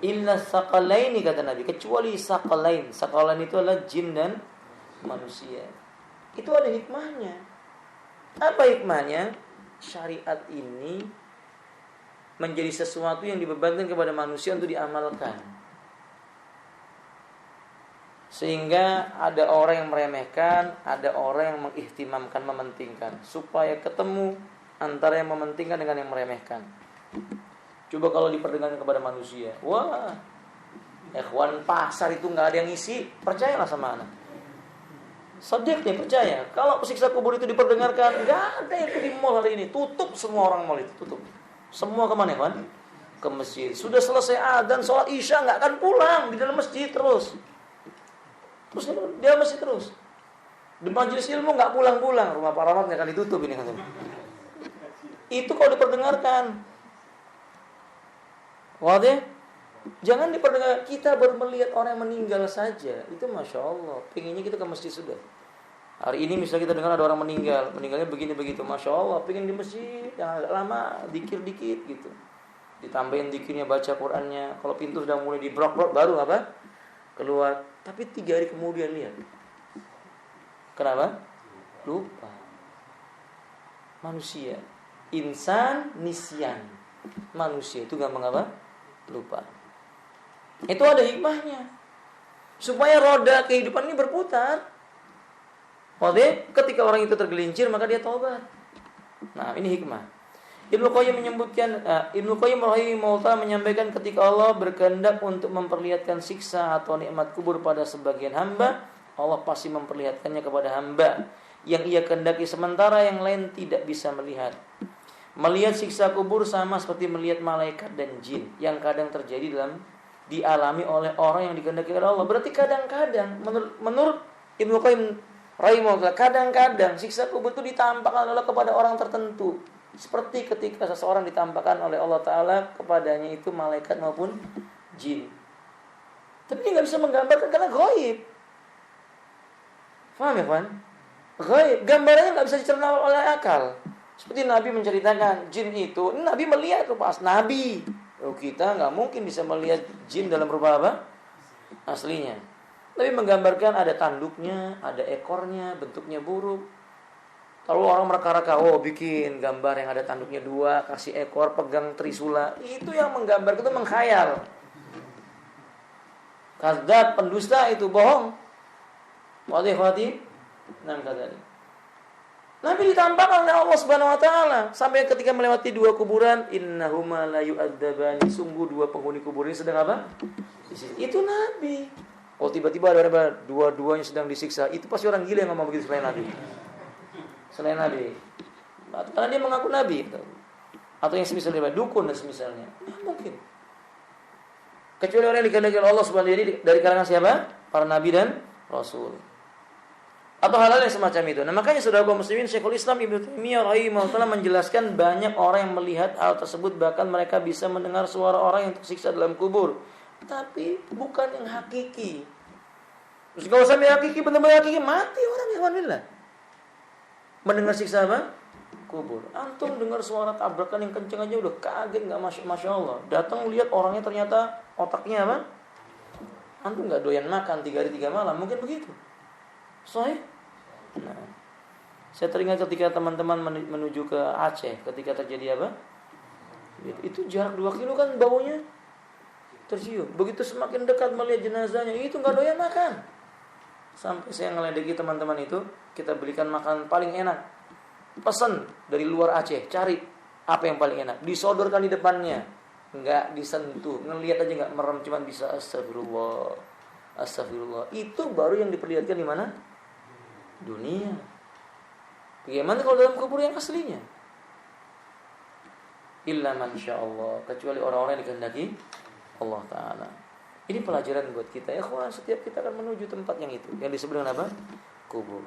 illa saqalaini, kata Nabi, kecuali saqalain. Saqalain itu adalah jin dan manusia. Itu ada hikmahnya. Apa hikmahnya? Syariat ini menjadi sesuatu yang dibebankan kepada manusia untuk diamalkan. Sehingga ada orang yang meremehkan, ada orang yang mengihtimamkan, mementingkan, supaya ketemu antara yang mementingkan dengan yang meremehkan. Coba kalau diperdengarkan kepada manusia, wah, ikhwan, pasar itu nggak ada yang isi, percayalah sama anak. Sadek dia percaya. Kalau siksa kubur itu diperdengarkan, nggak ada yang di mall hari ini. Tutup semua orang mall itu, tutup. Semua kemana kan? Ke masjid. Sudah selesai adzan sholat isya nggak akan pulang di dalam masjid terus. Terus dia masih terus. Di majelis ilmu nggak pulang-pulang. Rumah paramat nggak akan ditutup ini katanya. Itu kalau diperdengarkan. Wadah? Jangan diperdengarkan. Kita baru melihat orang yang meninggal saja. Itu Masya Allah. Pengennya kita ke masjid sudah. Hari ini misalnya kita dengar ada orang meninggal. Meninggalnya begini-begitu. Masya Allah. Pengen di masjid. Yang agak lama. Dikir dikit gitu. Ditambahin dikirnya, baca Qur'annya. Kalau pintu sudah mulai dibrok-brok, baru apa? Keluar. Tapi 3 hari kemudian lihat. Kenapa? Lupa. Manusia. Insan nisyan. Manusia itu gampang apa? Lupa. Itu ada hikmahnya. Supaya roda kehidupan ini berputar. Maksudnya ketika orang itu tergelincir maka dia taubat. Nah, ini hikmah. Ibnu Qayyim menyebutkan, Ibnu Qayyim rahimahullah menyampaikan ketika Allah berkehendak untuk memperlihatkan siksa atau nikmat kubur pada sebagian hamba, Allah pasti memperlihatkannya kepada hamba yang ia kehendaki, sementara yang lain tidak bisa melihat. Melihat siksa kubur sama seperti melihat malaikat dan jin yang kadang terjadi dialami oleh orang yang dikehendaki oleh Allah. Berarti kadang-kadang menurut Ibnu Qayyim rahimahullah, kadang-kadang siksa kubur itu ditampakkan Allah kepada orang tertentu. Seperti ketika seseorang ditampakkan oleh Allah Ta'ala kepadanya itu malaikat maupun jin. Tapi dia gak bisa menggambarkan karena ghaib. Faham ya kawan? Ghaib, gambarannya gak bisa dicerna oleh akal. Seperti Nabi menceritakan jin itu, Nabi melihat rupa Nabi. Kita gak mungkin bisa melihat jin dalam rupa apa? Aslinya. Nabi menggambarkan ada tanduknya, ada ekornya, bentuknya buruk. Kalau orang mereka-reka, bikin gambar yang ada tanduknya 2, kasih ekor, pegang trisula. Itu yang menggambar, itu mengkhayal. Kadzab, pendusta itu, bohong. Wadih. Nabi ditampakkan oleh Allah Subhanahu wa taala sampai ketika melewati 2 kuburan, innahuma la yu'adzabani, sungguh 2 penghuni kubur ini sedang apa? Itu Nabi. Oh, tiba-tiba ada dua-duanya sedang disiksa. Itu pasti orang gila yang ngomong begitu selain Nabi. Karena dia mengaku Nabi atau yang semisalnya dukun dan semisalnya. Mungkin. Kecuali orang yang dikehendaki oleh Allah Subhanahu wa taala dari kalangan siapa? Para nabi dan rasul. Atau hal-hal yang semacam itu. Nah, makanya saudara kaum muslimin, Syekhul Islam Ibnu Taimiyah rahimahullah menjelaskan banyak orang yang melihat hal tersebut, bahkan mereka bisa mendengar suara orang yang tersiksa dalam kubur. Tapi bukan yang hakiki. Terus kalau sampai hakiki, benar-benar hakiki, mati orang ya walillah. Mendengar siksa apa? Kubur. Antum dengar suara tabrakan yang kenceng aja udah kaget, nggak masya Allah. Datang lihat orangnya ternyata otaknya apa? Antum nggak doyan makan 3 hari 3 malam, mungkin begitu. Sahih? Nah, saya teringat ketika teman-teman menuju ke Aceh, ketika terjadi apa? Itu jarak 2 kilo kan baunya tercium. Begitu semakin dekat melihat jenazahnya, itu nggak doyan makan. Sampai saya ngeledeki teman-teman itu, kita belikan makan paling enak. Pesan dari luar Aceh, cari apa yang paling enak. Disodorkan di depannya, nggak disentuh, ngelihat aja nggak merem, cuma bisa astagfirullah. Itu baru yang diperlihatkan di mana? Dunia. Bagaimana kalau dalam kubur yang aslinya? Illa man sya'allah, kecuali orang-orang yang dikehendaki Allah Ta'ala. Ini pelajaran buat kita ya kawan, setiap kita akan menuju tempat yang itu, yang disebut dengan apa? Kubur.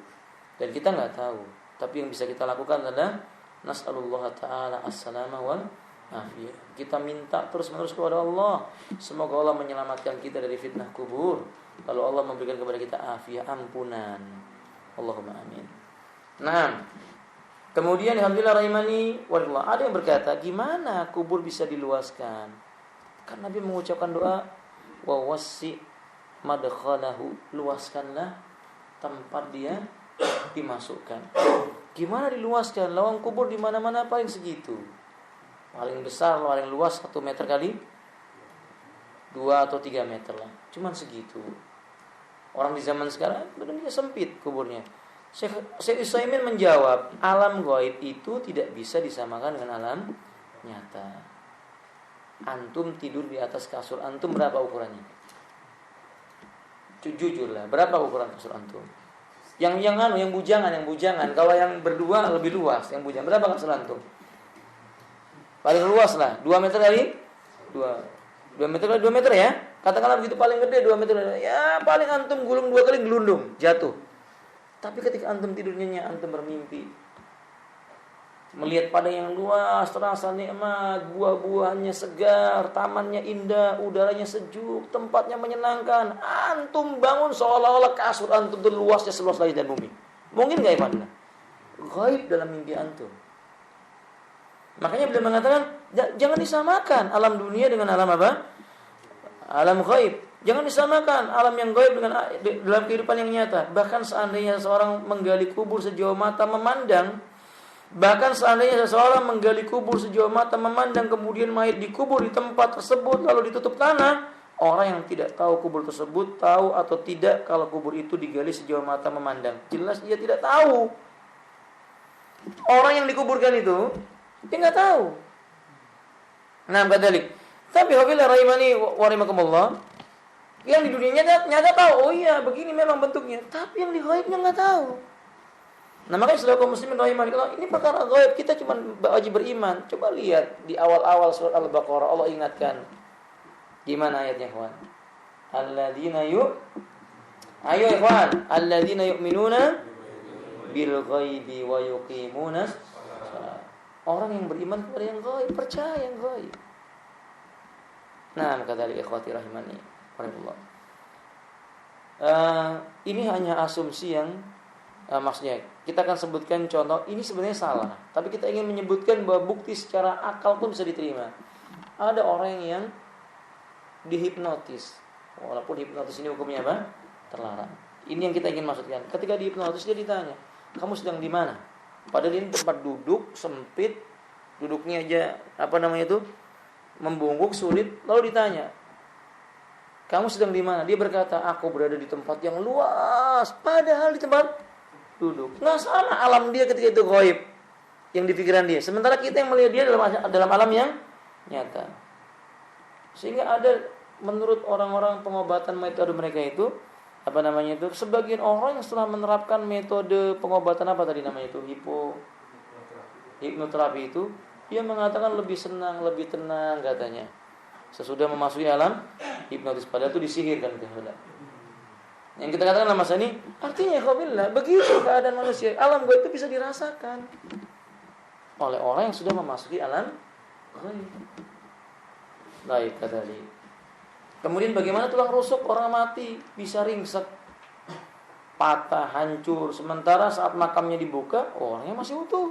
Dan kita nggak tahu, tapi yang bisa kita lakukan adalah nas'alullah ta'ala as-salama wal afiyah. Kita minta terus-menerus kepada Allah, semoga Allah menyelamatkan kita dari fitnah kubur, lalu Allah memberikan kepada kita afiyah, ampunan. Allahumma amin. Nah, kemudian alhamdulillah rahimani wallah, ada yang berkata, gimana kubur bisa diluaskan? Kan Nabi mengucapkan doa, wa wasi' madkhalahu, luaskanlah tempat dia dimasukkan. Gimana diluaskan? Lawang kubur di mana-mana paling segitu. Paling besar, paling luas 1 meter kali 2 atau 3 meter lah. Cuman segitu. Orang di zaman sekarang benar-benar sempit kuburnya. Syekh Utsaimin menjawab, alam gaib itu tidak bisa disamakan dengan alam nyata. Antum tidur di atas kasur antum, berapa ukurannya? Jujurlah, berapa ukuran kasur antum? Yang bujangan. Kalau yang berdua lebih luas, yang bujangan. Berapa kapsul antum? Paling luas lah, 2 meter kali 2 meter kali 2 meter ya. Katakanlah begitu paling gede 2 meter. Ya, paling antum gulung 2 kali gelundung, jatuh. Tapi ketika antum tidurnya antum bermimpi melihat padang yang luas, terasa nikmat, buah-buahannya segar, tamannya indah, udaranya sejuk, tempatnya menyenangkan. Antum bangun seolah-olah kasur antum itu luasnya seluas langit dan bumi. Mungkin enggak ikhwan? Gaib dalam mimpi antum. Makanya beliau mengatakan jangan disamakan alam dunia dengan alam apa? Alam gaib. Jangan disamakan alam yang gaib dengan dalam kehidupan yang nyata. Bahkan seandainya seseorang menggali kubur sejauh mata memandang, kemudian mayat dikubur di tempat tersebut lalu ditutup tanah, orang yang tidak tahu kubur tersebut tahu atau tidak kalau kubur itu digali sejauh mata memandang? Jelas dia tidak tahu. Orang yang dikuburkan itu dia nggak tahu. Nah, kadalik. Tapi hafilah rahimani wa rahimakumullah, yang di dunia nyata tahu, oh iya begini memang bentuknya, tapi yang di gaibnya nggak tahu. Nah, makanya saudara kaum muslimin rahimani, kalau ini perkara gaib kita cuma wajib beriman. Coba lihat di awal-awal surat Al-Baqarah Allah ingatkan. Gimana ayatnya, ikhwan? Ayo ikhwan, alladzina yu'minuna bil ghaibi wa yuqimunas shalah. Orang yang beriman kepada yang gaib, percaya yang gaib. Nah, kata ikhwati rahimani rahimullah. Ini hanya asumsi yang maksudnya kita akan sebutkan contoh, ini sebenarnya salah, tapi kita ingin menyebutkan bahwa bukti secara akal pun bisa diterima. Ada orang yang dihipnotis, walaupun hipnotis ini hukumnya apa? Terlarang. Ini yang kita ingin maksudkan. Ketika dihipnotis dia ditanya, kamu sedang di mana? Padahal ini tempat duduk sempit, duduknya aja membungkuk sulit, lalu ditanya, kamu sedang di mana? Dia berkata, aku berada di tempat yang luas, padahal di tempat duduk. Nggak sama alam dia ketika itu gaib yang di pikiran dia. Sementara kita yang melihat dia dalam alam yang nyata. Sehingga ada menurut orang-orang pengobatan metode mereka itu sebagian orang yang setelah menerapkan metode pengobatan apa tadi namanya itu hipnoterapi itu, dia mengatakan lebih senang, lebih tenang katanya. Sesudah memasuki alam hipnotis, padahal itu disihir kan sudah. Yang kita katakan dalam masa ini artinya alhamdulillah begitu keadaan manusia. Alam gaib itu bisa dirasakan oleh orang yang sudah memasuki alam gaib. Baik, kata dia. Kemudian bagaimana tulang rusuk orang mati bisa ringsek, patah, hancur, sementara saat makamnya dibuka orangnya masih utuh.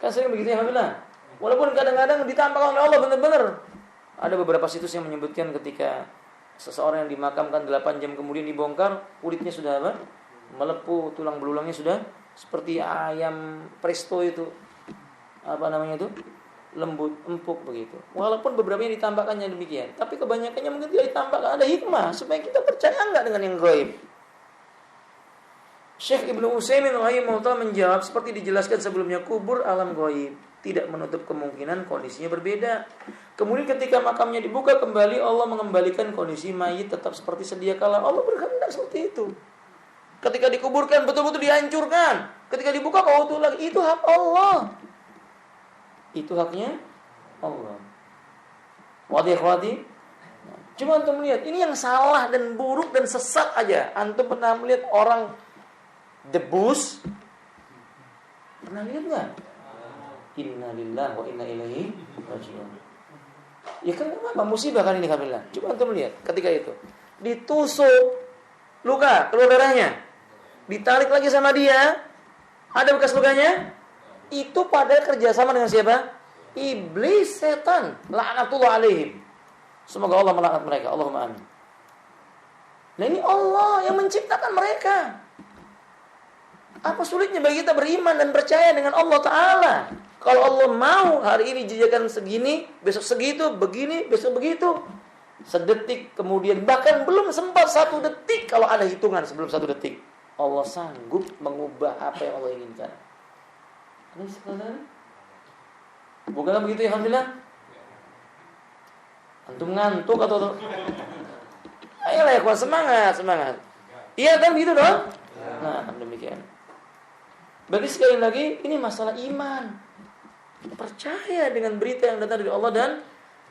Kan sering begitu ya alhamdulillah. Walaupun kadang-kadang ditampakkan oleh Allah benar-benar. Ada beberapa situs yang menyebutkan ketika seseorang yang dimakamkan 8 jam kemudian dibongkar, kulitnya sudah apa? Melepuh, tulang belulangnya sudah seperti ayam presto itu. Lembut, empuk begitu. Walaupun beberapa yang ditampakkannya demikian, tapi kebanyakannya mungkin tidak ditampakkan, ada hikmah supaya kita percaya enggak dengan yang gaib. Syekh Ibnu Utsaimin rahimahullah menjawab seperti dijelaskan sebelumnya, kubur alam gaib, tidak menutup kemungkinan kondisinya berbeda. Kemudian ketika makamnya dibuka kembali, Allah mengembalikan kondisi mayit tetap seperti sedia kala. Allah berkehendak seperti itu. Ketika dikuburkan betul-betul dihancurkan, ketika dibuka kau utuh lagi. Itu hak Allah. Itu haknya Allah. Wadi. Cuma antum melihat ini yang salah dan buruk dan sesat aja. Antum pernah melihat orang debus? Pernah lihat enggak? Innalillahi wa inna ilaihi raji'un. Ya kan apa musibah kan ini alhamdulillah. Coba antum lihat ketika itu ditusuk, luka, keluar darahnya, ditarik lagi sama dia, ada bekas lukanya. Itu pada kerjasama dengan siapa? Iblis, setan, laknatullah alaihim. Semoga Allah melaknat mereka. Allahumma amin. Nah, ini Allah yang menciptakan mereka. Apa sulitnya bagi kita beriman dan percaya dengan Allah Ta'ala? Kalau Allah mau hari ini dijadikan segini, besok segitu, begini, besok begitu. Sedetik kemudian, bahkan belum sempat 1 detik, kalau ada hitungan sebelum 1 detik, Allah sanggup mengubah apa yang Allah inginkan. Ini sekalian, bukanlah begitu ya alhamdulillah? Antum ngantuk atau ayolah ya, semangat. Iya kan gitu dong? Nah, demikian. Berarti sekali lagi ini masalah iman. Percaya dengan berita yang datang dari Allah dan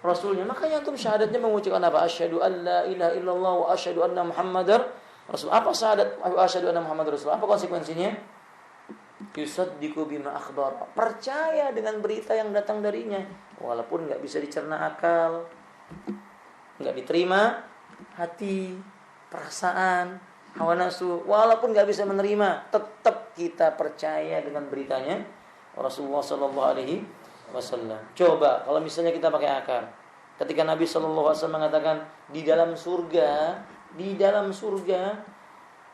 Rasulnya. Makanya antum syahadatnya mengucapkan apa? Asyhadu an la ilaha illallah wa asyhadu anna Muhammadar Rasul. Apa syahadat asyhadu anna Muhammadar Rasul? Apa konsekuensinya? Yusaddiqu bima akhbar. Percaya dengan berita yang datang darinya, walaupun enggak bisa dicerna akal, enggak diterima hati, perasaan, hawa nafsu, walaupun enggak bisa menerima, tetap kita percaya dengan beritanya Rasulullah sallallahu alaihi wasallam. Coba kalau misalnya kita pakai akal. Ketika Nabi sallallahu alaihi wasallam mengatakan di dalam surga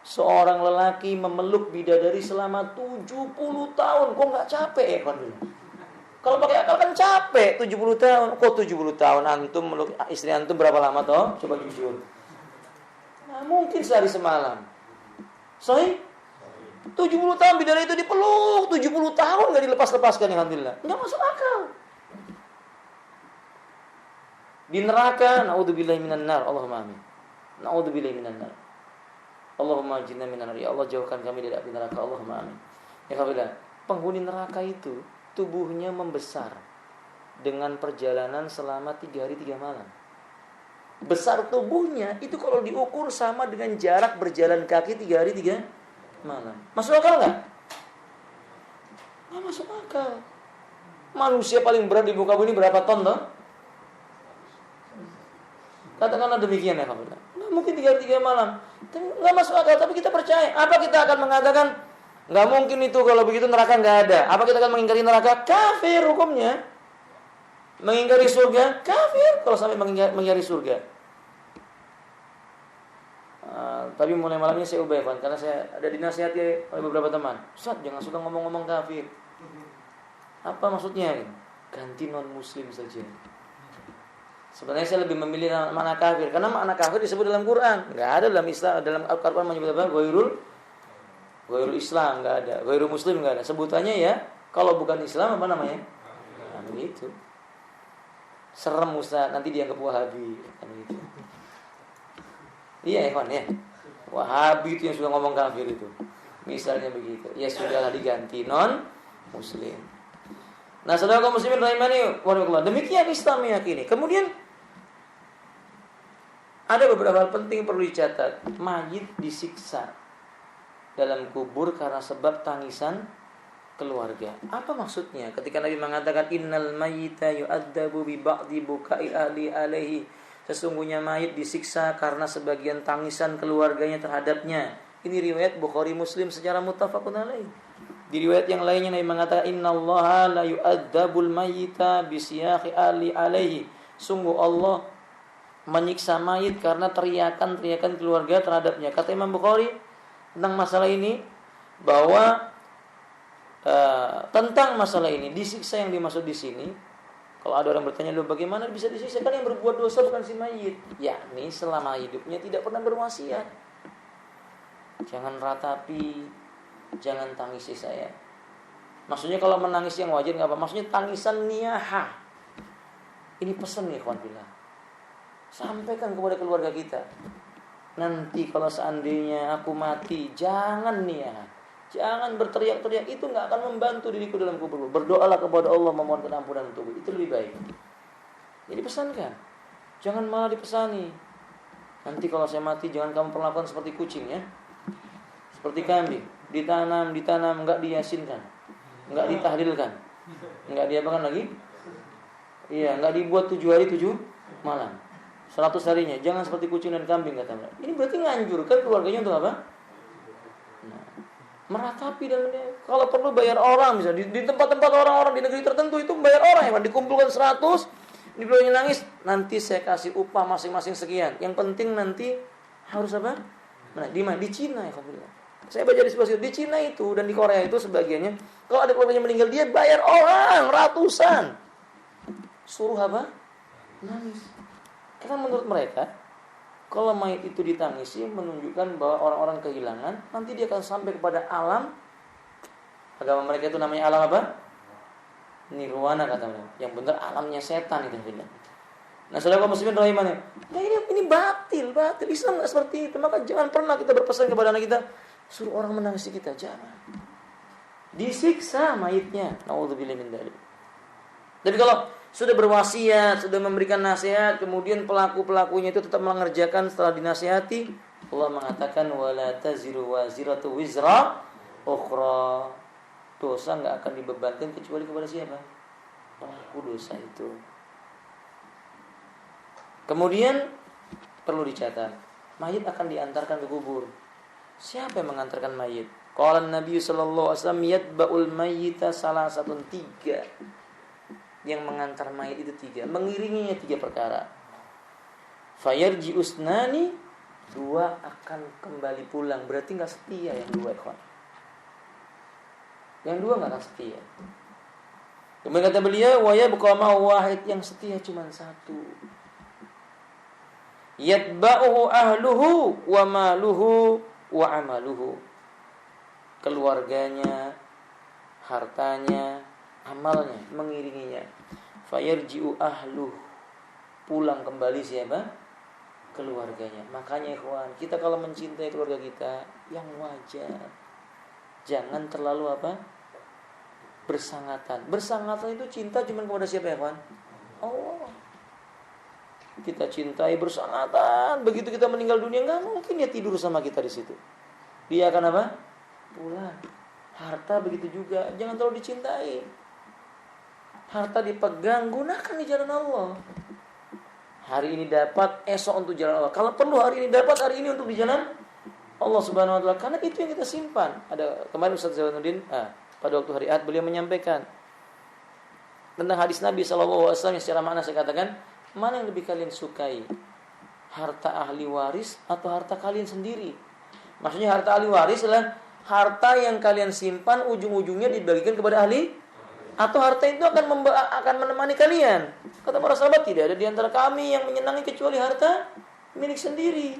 seorang lelaki memeluk bidadari selama 70 tahun. Kok enggak capek ya, kawan? Kalau pakai akal kan capek, 70 tahun. Kok 70 tahun antum meluk istri antum berapa lama toh? Coba jujur. Nah, mungkin sehari semalam. Sahih? 70 tahun bidadari itu dipeluk, 70 tahun enggak dilepas-lepaskan, alhamdulillah. Enggak masuk akal. Di neraka, naudzubillahi minan nar, Allahumma amin. Naudzubillahi minan nar. Allahumma jinna minan nar. Ya Allah, jauhkan kami dari api neraka, Allahumma amin. Ya kafilah, penghuni neraka itu tubuhnya membesar dengan perjalanan selama 3 hari 3 malam. Besar tubuhnya itu kalau diukur sama dengan jarak berjalan kaki 3 hari 3 malam. Masuk akal enggak? Enggak masuk akal. Manusia paling berat di muka bumi berapa ton toh? Katakanlah demikian ya kafilah. Nggak mungkin 3 hari 3 malam. Nggak masuk akal, tapi kita percaya. Apa kita akan mengatakan nggak mungkin itu, kalau begitu neraka nggak ada? Apa kita akan mengingkari neraka? Kafir hukumnya. Mengingkari surga? Kafir kalau sampai mengingkari surga. Tapi mulai malamnya saya ubah, karena saya ada dinasihati oleh beberapa teman. Ustaz, jangan suka ngomong-ngomong kafir. Apa maksudnya? Ganti non muslim saja. Sebenarnya saya lebih memilih makna kafir, karena makna kafir disebut dalam Quran. Enggak ada dalam Islam, dalam Al-Qur'an menyebut apa? Ghairul Islam, enggak ada. Ghairul Muslim enggak ada. Sebutannya ya, kalau bukan Islam apa namanya? Nah, begitu. Serem Ustaz, nanti dianggap Wahabi kan gitu. Iya, Ikhwan ya. Wahabi itu yang sudah ngomong kafir itu. Misalnya begitu. Ya sudahlah, diganti non muslim. Nah, saudara kaum muslimin rahimani wa rahimakumullah. Demikian Islam meyakini. Kemudian ada beberapa hal penting perlu dicatat. Mayit disiksa dalam kubur karena sebab tangisan keluarga. Apa maksudnya? Ketika Nabi mengatakan innal mayyita yu'adzabu bi ba'di buka'i ahli alaihi. Sesungguhnya mayit disiksa karena sebagian tangisan keluarganya terhadapnya. Ini riwayat Bukhari Muslim secara muttafaqun alaih. Di riwayat yang lainnya Nabi mengatakan innallaha la yu'adzabul mayyita bi siyaqi ahli alaihi. Sungguh Allah menyiksa mayit karena teriakan-teriakan keluarga terhadapnya. Kata Imam Bukhari tentang masalah ini bahwa tentang masalah ini disiksa yang dimaksud di sini, kalau ada orang bertanya, "Loh, bagaimana bisa disiksa? Kan yang berbuat dosa bukan si mayit." Yakni selama hidupnya tidak pernah berwasiat. Jangan ratapi, jangan tangisi saya. Maksudnya kalau menangis yang wajar enggak apa? Maksudnya tangisan niyahah. Ini pesan nih kawan billah. Sampaikan kepada keluarga kita. Nanti kalau seandainya aku mati, jangan nih ya. Jangan berteriak-teriak, itu enggak akan membantu diriku dalam kubur. Berdoalah kepada Allah memohon ampunan untukku. Itu lebih baik. Jadi pesankan. Jangan malah dipesani. Nanti kalau saya mati jangan kamu perlakukan seperti kucing ya. Seperti kambing, ditanam, enggak diyasinkan. Enggak ditahlilkan. Enggak diapakan lagi? Iya, enggak dibuat 7 hari 7 malam. 100 harinya, jangan seperti kucing dan kambing kata mereka. Ini berarti nganjurkan keluarganya untuk apa? Nah, meratapi dan kalau perlu bayar orang, misalnya di tempat-tempat orang-orang di negeri tertentu itu bayar orang ya, dikumpulkan 100, dibilangnya nangis, nanti saya kasih upah masing-masing sekian. Yang penting nanti harus apa? Nah, di mana? Di Cina ya alhamdulillah. Saya baca di sebelah situ, di Cina itu dan di Korea itu sebagiannya, kalau ada keluarganya meninggal dia bayar orang ratusan. Suruh apa? Nangis. Karena menurut mereka, kalau mayit itu ditangisi menunjukkan bahwa orang-orang kehilangan, nanti dia akan sampai kepada alam. Agama mereka itu namanya alam apa? Nirwana kata mereka. Yang benar alamnya setan itu bilang. Nah, saudara kaum muslimin rahimani, ini batil. Islam enggak seperti itu. Maka jangan pernah kita berpesan kepada anak kita, Suruh orang menangisi kita, jangan. Disiksa mayitnya. Nauzubillah min dzalik. Jadi kalau sudah berwasiat, sudah memberikan nasihat, kemudian pelaku-pelakunya itu tetap mengerjakan setelah dinasihati, Allah mengatakan wala taziru waziratu wizra ukhra. Dosa enggak akan dibebankan kecuali kepada siapa? Pelaku dosa itu. Kemudian perlu dicatat, mayit akan diantarkan ke kubur. Siapa yang mengantarkan mayit? Qala Nabi sallallahu alaihi wasallam yatba'ul mayyita salasatun, 3. Yang mengantar mayit itu 3, mengiringinya 3 perkara. Fayarji usnani, 2 akan kembali pulang. Berarti enggak setia yang 2, ikhwan. Yang 2 enggak akan setia. Kemudian kata beliau, wa yabqa ma wahid, yang setia cuma 1. Yatba'uhu ahluhu wa maluhu wa amaluhu. Keluarganya, hartanya, amalnya mengiringinya. Fayarji'u ahluh, pulang kembali siapa? Keluarganya. Makanya ikhwan, kita kalau mencintai keluarga kita yang wajar, jangan terlalu bersangatan. Bersangatan itu cinta cuma kepada siapa ya ikhwan? Allah. Kita cintai bersangatan, begitu kita meninggal dunia nggak mungkin dia tidur sama kita di situ. Dia akan pulang. Harta begitu juga, jangan terlalu dicintai. Harta dipegang, gunakan di jalan Allah. Hari ini dapat, esok untuk jalan Allah. Kalau perlu hari ini dapat, hari ini untuk di jalan Allah Subhanahu wa taala. Karena itu yang kita simpan. Ada kemarin Ustaz Zainuddin, pada waktu hari Ahad beliau menyampaikan tentang hadis Nabi sallallahu alaihi wasallam yang secara makna saya katakan, mana yang lebih kalian sukai? Harta ahli waris atau harta kalian sendiri? Maksudnya harta ahli waris adalah harta yang kalian simpan, ujung-ujungnya dibagikan kepada ahli, atau harta itu akan menemani kalian. Kata para sahabat, tidak ada di antara kami yang menyenangi kecuali harta milik sendiri.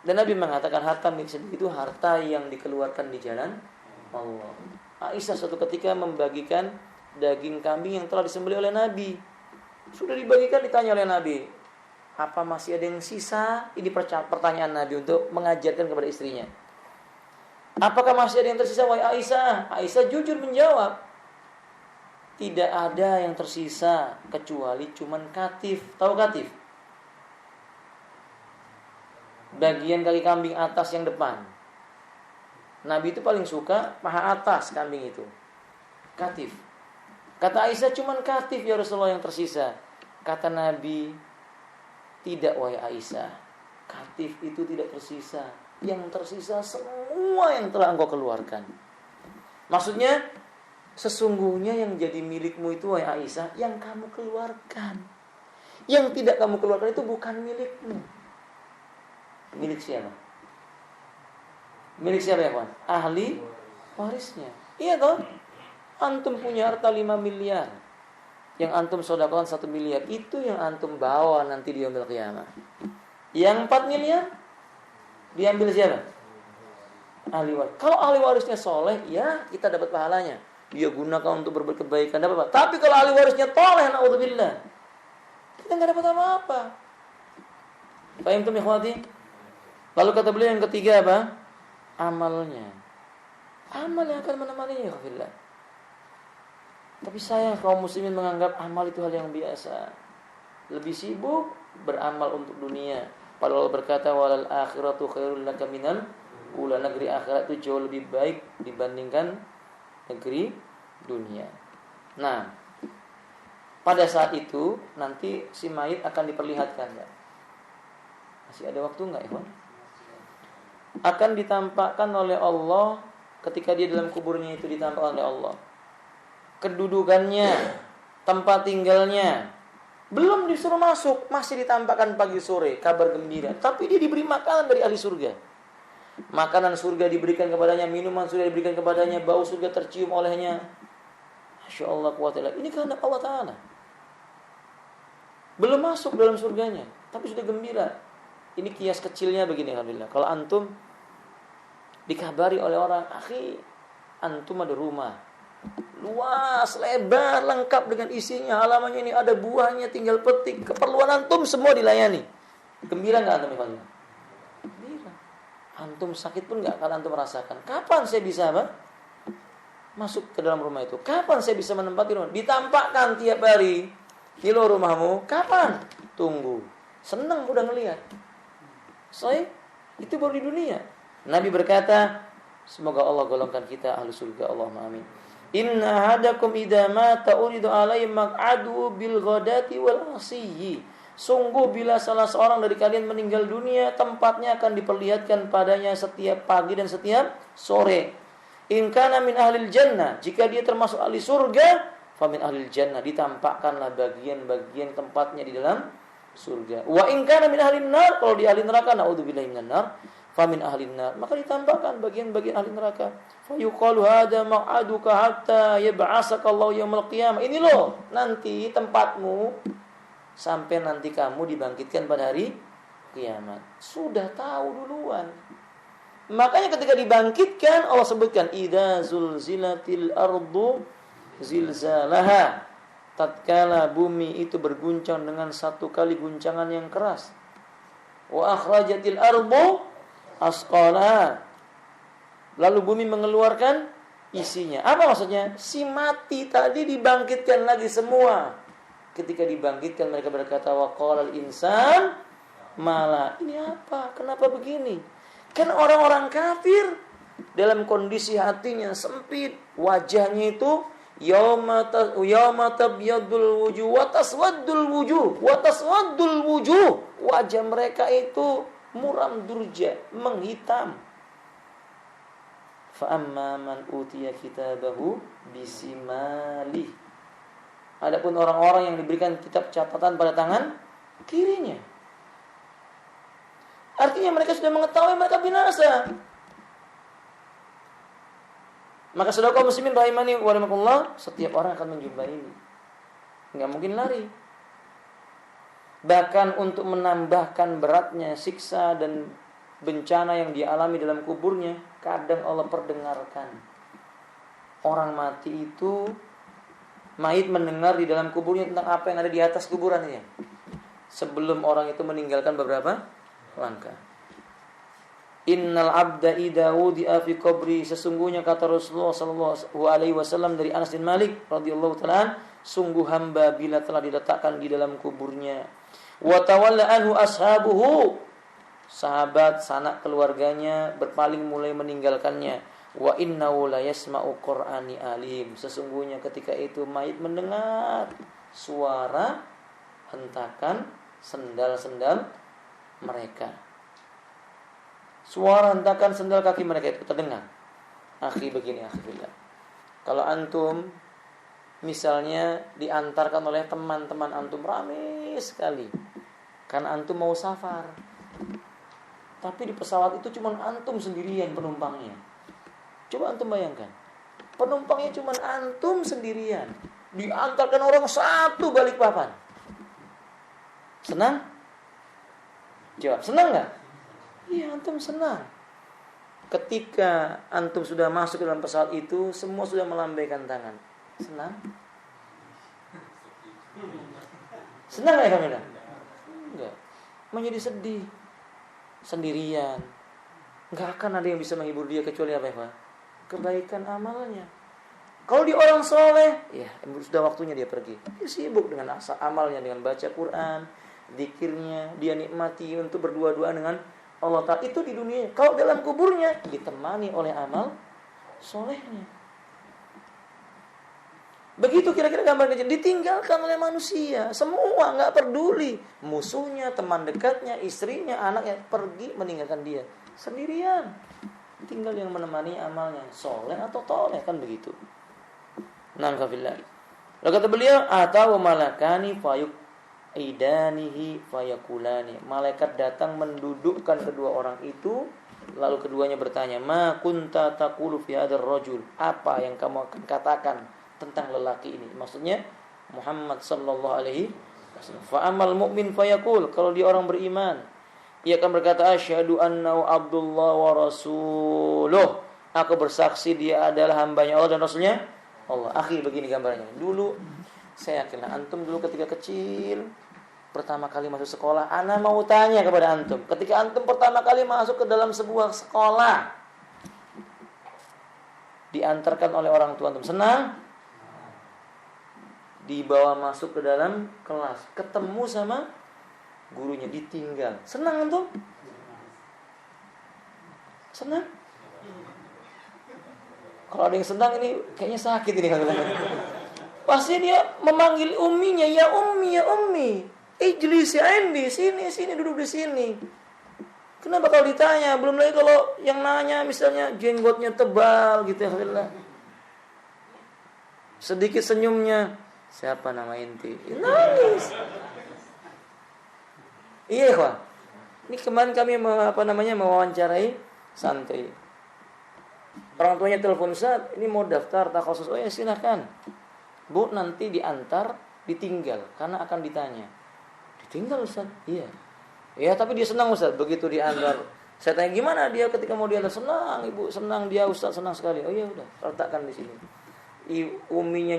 Dan Nabi mengatakan harta milik sendiri itu harta yang dikeluarkan di jalan Allah. Aisyah suatu ketika membagikan daging kambing yang telah disembelih oleh Nabi. Sudah dibagikan, ditanya oleh Nabi, apa masih ada yang sisa? Ini pertanyaan Nabi untuk mengajarkan kepada istrinya. Apakah masih ada yang tersisa, wahai Aisyah? Aisyah jujur menjawab, tidak ada yang tersisa kecuali cuman katif. Tahu katif? Bagian kaki kambing atas yang depan. Nabi itu paling suka paha atas kambing itu, katif. Kata Aisyah, cuman katif ya Rasulullah yang tersisa. Kata Nabi, tidak wahai Aisyah, katif itu tidak tersisa. Yang tersisa semua yang telah engkau keluarkan. Maksudnya, sesungguhnya yang jadi milikmu itu wahai Aisyah, yang kamu keluarkan. Yang tidak kamu keluarkan itu bukan milikmu. Milik siapa? Milik siapa ya kawan? Ahli warisnya. Iya toh? Antum punya harta 5 miliar, yang antum sedekahkan 1 miliar, itu yang antum bawa nanti di yaumil qiyamah. Yang 4 miliar diambil siapa? Ahli waris. Kalau ahli warisnya soleh, ya kita dapat pahalanya. Dia gunakan untuk berbuat kebaikan, dapat apa? Tapi kalau ahli warisnya toleh, naudzubillah, kita nggak dapat apa-apa. Paham tuh ikhwati? Lalu kata beliau yang ketiga apa? Amalnya. Amal yang akan menemaninya, alhamdulillah. Tapi sayang kaum muslimin menganggap amal itu hal yang biasa. Lebih sibuk beramal untuk dunia. Padahal Allah berkata walal akhiratu khairul laka minal ula. Negeri akhirat itu jauh lebih baik dibandingkan negeri dunia. Nah, pada saat itu nanti si mayit akan diperlihatkan, ya. Masih ada waktu enggak, Ikhwan? Akan ditampakkan oleh Allah ketika dia dalam kuburnya itu, ditampakkan oleh Allah kedudukannya, tempat tinggalnya. Belum disuruh masuk, masih ditampakkan pagi sore, kabar gembira. Tapi dia diberi makanan dari ahli surga. Makanan surga diberikan kepadanya, minuman surga diberikan kepadanya, bau surga tercium olehnya. Masya Allah, kuatillah. Ini kehendak Allah Ta'ala. Belum masuk dalam surganya, tapi sudah gembira. Ini kias kecilnya begini, alhamdulillah. Kalau antum dikabari oleh orang, akhi, antum ada rumah luas, lebar, lengkap dengan isinya, halamannya ini ada buahnya, tinggal petik, keperluan antum semua dilayani. Gembira nggak antum? Gembira. Antum sakit pun nggak akan antum merasakan. Kapan saya bisa masuk ke dalam rumah itu? Kapan saya bisa menempati rumah? Ditampakkan tiap hari. Kilo rumahmu, kapan? Tunggu. Senang udah ngelihat. Itu baru di dunia. Nabi berkata, semoga Allah golongkan kita ahli surga. Allahumma amin. Inna hadakum idza mata uridu alaihi maq'adu bil ghadati wal asiyyi. Sungguh bila salah seorang dari kalian meninggal dunia, tempatnya akan diperlihatkan padanya setiap pagi dan setiap sore. In kana min ahlil jannah, jika dia termasuk ahli surga, fa min ahlil jannah, ditampakkanlah bagian-bagian tempatnya di dalam surga. Wa in kana min ahlin nar, kalau dia ahli neraka, naudzubillahi minan nar, fa min ahlin nar, maka ditampakkan bagian-bagian ahli neraka. Fa yuqalu hadza maq'aduka hatta yab'asaka Allah yaumil qiyamah. Ini loh nanti tempatmu sampai nanti kamu dibangkitkan pada hari kiamat. Sudah tahu duluan. Makanya ketika dibangkitkan Allah sebutkan idza zulzilatil ardu zilzalaha. Tatkala bumi itu berguncang dengan satu kali guncangan yang keras. Wa akhrajatil ardu asqalaha. Lalu bumi mengeluarkan isinya. Apa maksudnya? Si mati tadi dibangkitkan lagi semua. Ketika dibangkitkan mereka berkata waqalal insan mala. Ini apa? Kenapa begini? Kan orang-orang kafir dalam kondisi hatinya sempit, wajahnya itu yauma tabyadul wujuh wa taswaddul wujuh. Wajah mereka itu muram durja, menghitam. Fa amma man utiya kitabahu bisimali. Adapun orang-orang yang diberikan kitab catatan pada tangan kirinya, artinya mereka sudah mengetahui mereka binasa. Maka saudara kaum muslimin rahimani wa rahimakumullah, setiap orang akan menjumpai ini. Enggak mungkin lari. Bahkan untuk menambahkan beratnya siksa dan bencana yang dialami dalam kuburnya, kadang Allah perdengarkan. Orang mati itu, mayit mendengar di dalam kuburnya tentang apa yang ada di atas kuburannya sebelum orang itu meninggalkan beberapa langkah. Innal abda idza wudi'a fi qabri, sesungguhnya kata Rasulullah sallallahu alaihi wasallam dari Anas bin Malik radhiyallahu ta'ala, sungguh hamba bila telah diletakkan di dalam kuburnya, wa tawalla anhu ashabuhu, sahabat sanak keluarganya berpaling mulai meninggalkannya, wa innahu la yasma'u qur'ani alim, sesungguhnya ketika itu mayit mendengar suara hentakan sendal-sendal mereka. Suara hentakan sendal kaki mereka itu terdengar. Akhi begini, akhi billah. Kalau antum misalnya diantarkan oleh teman-teman antum ramai sekali karena antum mau safar, tapi di pesawat itu cuma antum sendirian penumpangnya. Coba antum bayangkan, penumpangnya cuma antum sendirian, diantarkan orang satu Balikpapan. Senang? Jawab, senang gak? Iya, antum senang. Ketika antum sudah masuk ke dalam pesawat itu, semua sudah melambaikan tangan. Senang? Senang gak ya Kamila? Enggak. Menjadi sedih, sendirian. Gak akan ada yang bisa menghibur dia kecuali apa ya? Kebaikan amalnya. Kalau di orang soleh, ya sudah waktunya dia pergi. Dia sibuk dengan amalnya, dengan baca Quran, zikirnya, dia nikmati untuk berdua-duaan dengan Allah Ta'ala. Itu di dunia. Kalau dalam kuburnya ditemani oleh amal solehnya. Begitu kira-kira gambarnya. Ditinggalkan oleh manusia. Semua gak peduli. Musuhnya, teman dekatnya, istrinya, anaknya pergi meninggalkan dia sendirian. Tinggal yang menemani amalnya, soleh atau toleh, kan begitu. Na'udzubillah. Lalu kata beliau, atau malakani fayuk idanihi fayakulani. Malaikat datang mendudukkan kedua orang itu, lalu keduanya bertanya, ma kunta taqulu fi hadzal rajul, apa yang kamu akan katakan tentang lelaki ini? Maksudnya Muhammad sallallahu alaihi wasallam. Fa amal mu'min fayaqul, kalau dia orang beriman, ia akan berkata, asyhadu annahu abdullah wa rasuluh, aku bersaksi dia adalah hambanya Allah dan rasulnya Allah. Akhi, begini gambarnya. Dulu saya yakin antum dulu ketika kecil pertama kali masuk sekolah, ana mau tanya kepada antum. Ketika antum pertama kali masuk ke dalam sebuah sekolah, diantarkan oleh orang tua antum, senang? Dibawa masuk ke dalam kelas, ketemu sama gurunya, ditinggal, senang antum? Senang? Kalau ada yang senang ini kayaknya sakit ini. Pasti dia memanggil umminya, ya ummi, ya ummi, ijlis ya indi, sini duduk di sini. Kenapa kalau ditanya? Belum lagi kalau yang nanya misalnya jenggotnya tebal gitu ya, sedikit senyumnya, siapa nama inti? Nangis. Iya kawan. Ini kemarin kami mewawancarai santri. Orang tuanya telepon, Ustaz, ini mau daftar takhasus. Oh ya silakan. Bu, nanti diantar, ditinggal karena akan ditanya. Ditinggal Ustaz? Iya. Ya, tapi dia senang Ustaz begitu diantar. Saya tanya gimana dia ketika mau diantar? Senang, Ibu, senang dia Ustaz, senang sekali. Oh ya udah, letakkan di sini. Uminya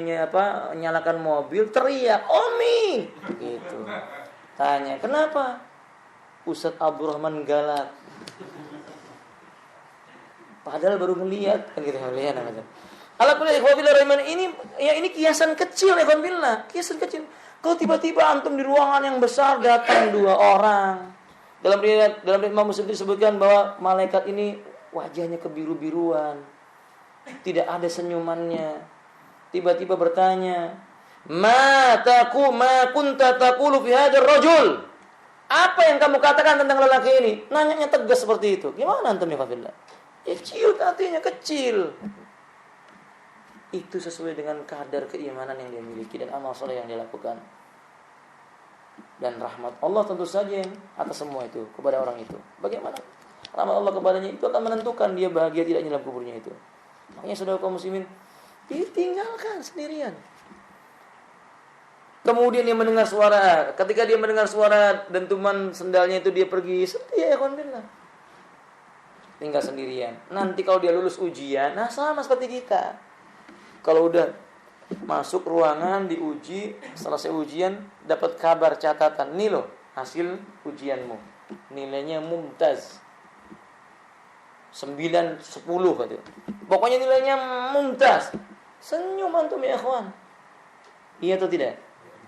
nyalakan mobil, teriak, "Umi!" gitu. Tanya, "Kenapa?" Ustaz Abdurrahman galak. Padahal baru ngelihat kan gitu lihat namanya. Alaqul ikhwabillah rahman ini kiasan kecil ikhwabillah, kiasan kecil. Kalau tiba-tiba antum di ruangan yang besar datang 2 orang. Dalam riwayat Imam Muslim disebutkan bahwa malaikat ini wajahnya kebiru-biruan. Tidak ada senyumannya. Tiba-tiba bertanya, "Ma kunta taqulu fi hadzal rajul?" Apa yang kamu katakan tentang lelaki ini? Nanyanya tegas seperti itu. Gimana antum ikhwabillah? Kecil artinya kecil. Itu sesuai dengan kadar keimanan yang dia miliki dan amal soleh yang dia lakukan. Dan rahmat Allah tentu saja yang atas semua itu kepada orang itu. Bagaimana? Rahmat Allah kepadanya itu akan menentukan dia bahagia tidaknya dalam kuburnya itu. Makanya saudara kaum muslimin, ditinggalkan sendirian. Kemudian dia mendengar suara. Ketika dia mendengar suara dentuman sendalnya itu dia pergi. Setia ya alhamdulillah. Tinggal sendirian. Nanti kalau dia lulus ujian, nah sama seperti kita. Kalau udah masuk ruangan diuji, selesai ujian dapat kabar catatan, nih loh hasil ujianmu. Nilainya mumtaz. 9, 10 gitu. Pokoknya nilainya mumtaz. Senyum antum ya ikhwan. Iya atau tidak?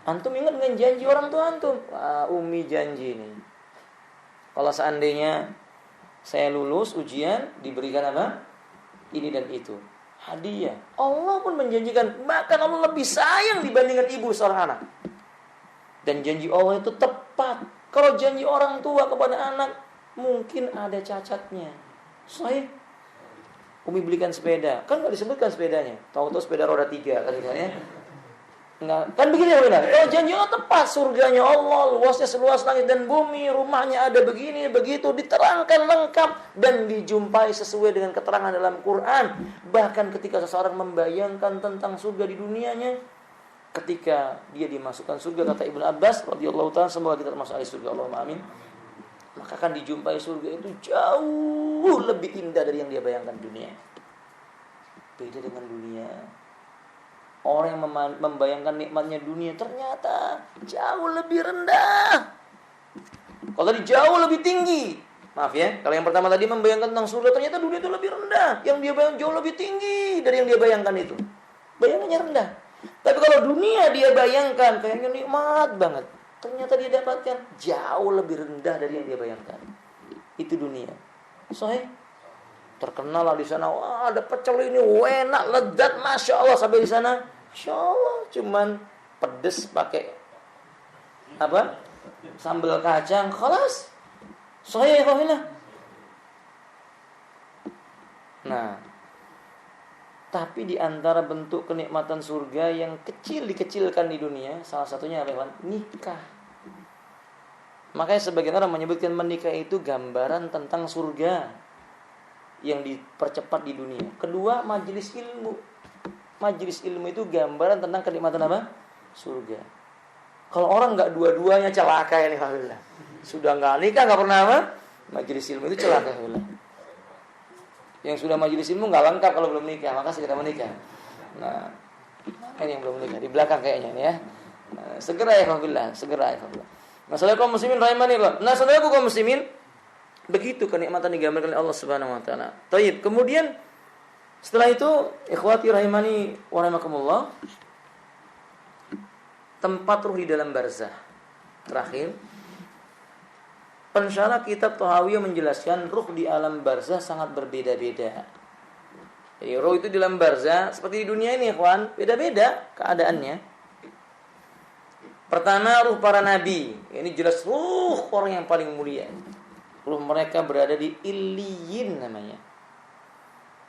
Antum ingat dengan janji orang tua antum? Wah, Umi janji nih. Kalau seandainya saya lulus ujian, diberikan apa? Ini dan itu. Hadiah. Allah pun menjanjikan, bahkan Allah lebih sayang dibandingkan ibu seorang anak. Dan janji Allah itu tepat. Kalau janji orang tua kepada anak, mungkin ada cacatnya. Sahih. Umi belikan sepeda. Kan gak disebutkan sepedanya. Tahu-tahu sepeda roda 3 kan misalnya. Enggak, kan begini ya benar. Kalau janji Allah tepat, surganya Allah luasnya seluas langit dan bumi, rumahnya ada begini begitu, diterangkan lengkap dan dijumpai sesuai dengan keterangan dalam Quran. Bahkan ketika seseorang membayangkan tentang surga di dunianya, ketika dia dimasukkan surga, kata Ibnu Abbas radhiyallahu taala, semoga kita termasuk ahli surga, Allahumma amin. Maka akan dijumpai surga itu jauh lebih indah dari yang dia bayangkan di dunia. Beda dengan dunia. Orang yang membayangkan nikmatnya dunia ternyata jauh lebih rendah. Kalau tadi jauh lebih tinggi. Maaf ya, kalau yang pertama tadi membayangkan tentang surga, ternyata dunia itu lebih rendah. Yang dia bayangkan jauh lebih tinggi dari yang dia bayangkan itu. Bayangannya rendah. Tapi kalau dunia dia bayangkan kayaknya nikmat banget, ternyata dia dapatkan jauh lebih rendah dari yang dia bayangkan. Itu dunia. Sahih. Terkenal lah di sana, wah ada pecel ini enak, lezat, masya Allah. Sampai di sana, masya Allah, cuman pedes pakai apa? Sambal kacang, khalas. Sahih ya. Nah, tapi di antara bentuk kenikmatan surga yang kecil dikecilkan di dunia, salah satunya apa? Nikah. Makanya sebagian orang menyebutkan menikah itu gambaran tentang surga yang dipercepat di dunia. Kedua, majelis ilmu. Majelis ilmu itu gambaran tentang kenikmatan apa? Surga. Kalau orang nggak dua-duanya celaka ya nih, alhamdulillah. Sudah nggak nikah, nggak pernah apa? Majelis ilmu itu celaka, alhamdulillah. Yang sudah majelis ilmu nggak lengkap kalau belum nikah, maka segera menikah. Nah, ini yang belum menikah di belakang kayaknya nih ya. Segera ya alhamdulillah, segera ya alhamdulillah. Masalah kaum muslimin rahimanillah. Nah, saudaraku kaum muslimin, begitu kenikmatan digambarkan oleh Allah Subhanahu wa taala. Baik, kemudian setelah itu ikhwati rahimani wa rahimakumullah, tempat ruh di dalam barzah. Terakhir, pensyarah kitab Thahawiyah menjelaskan ruh di alam barzah sangat berbeda-beda. Jadi ruh itu di dalam barzah seperti di dunia ini, ikhwan, beda-beda keadaannya. Pertama, ruh para nabi. Ini jelas ruh orang yang paling mulia. Ruh mereka berada di Illiyin namanya.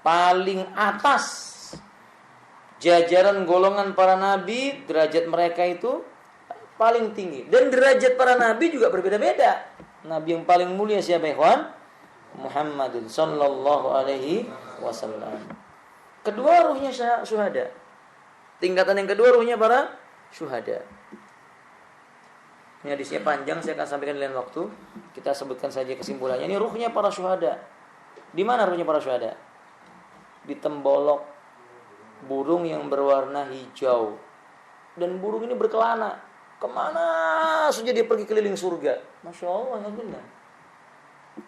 Paling atas. Jajaran golongan para nabi, derajat mereka itu paling tinggi. Dan derajat para nabi juga berbeda-beda. Nabi yang paling mulia siapa, ikhwan? Muhammadun sallallahu alaihi wasallam. Kedua, ruhnya syuhada. Tingkatan yang kedua, ruhnya para syuhada. Ini hadisnya panjang, saya akan sampaikan di lain waktu. Kita sebutkan saja kesimpulannya. Ini ruhnya para syuhada. Di mana ruhnya para syuhada? Di tembolok burung yang berwarna hijau. Dan burung ini berkelana. Kemana saja dia pergi keliling surga. Masya Allah, alhamdulillah.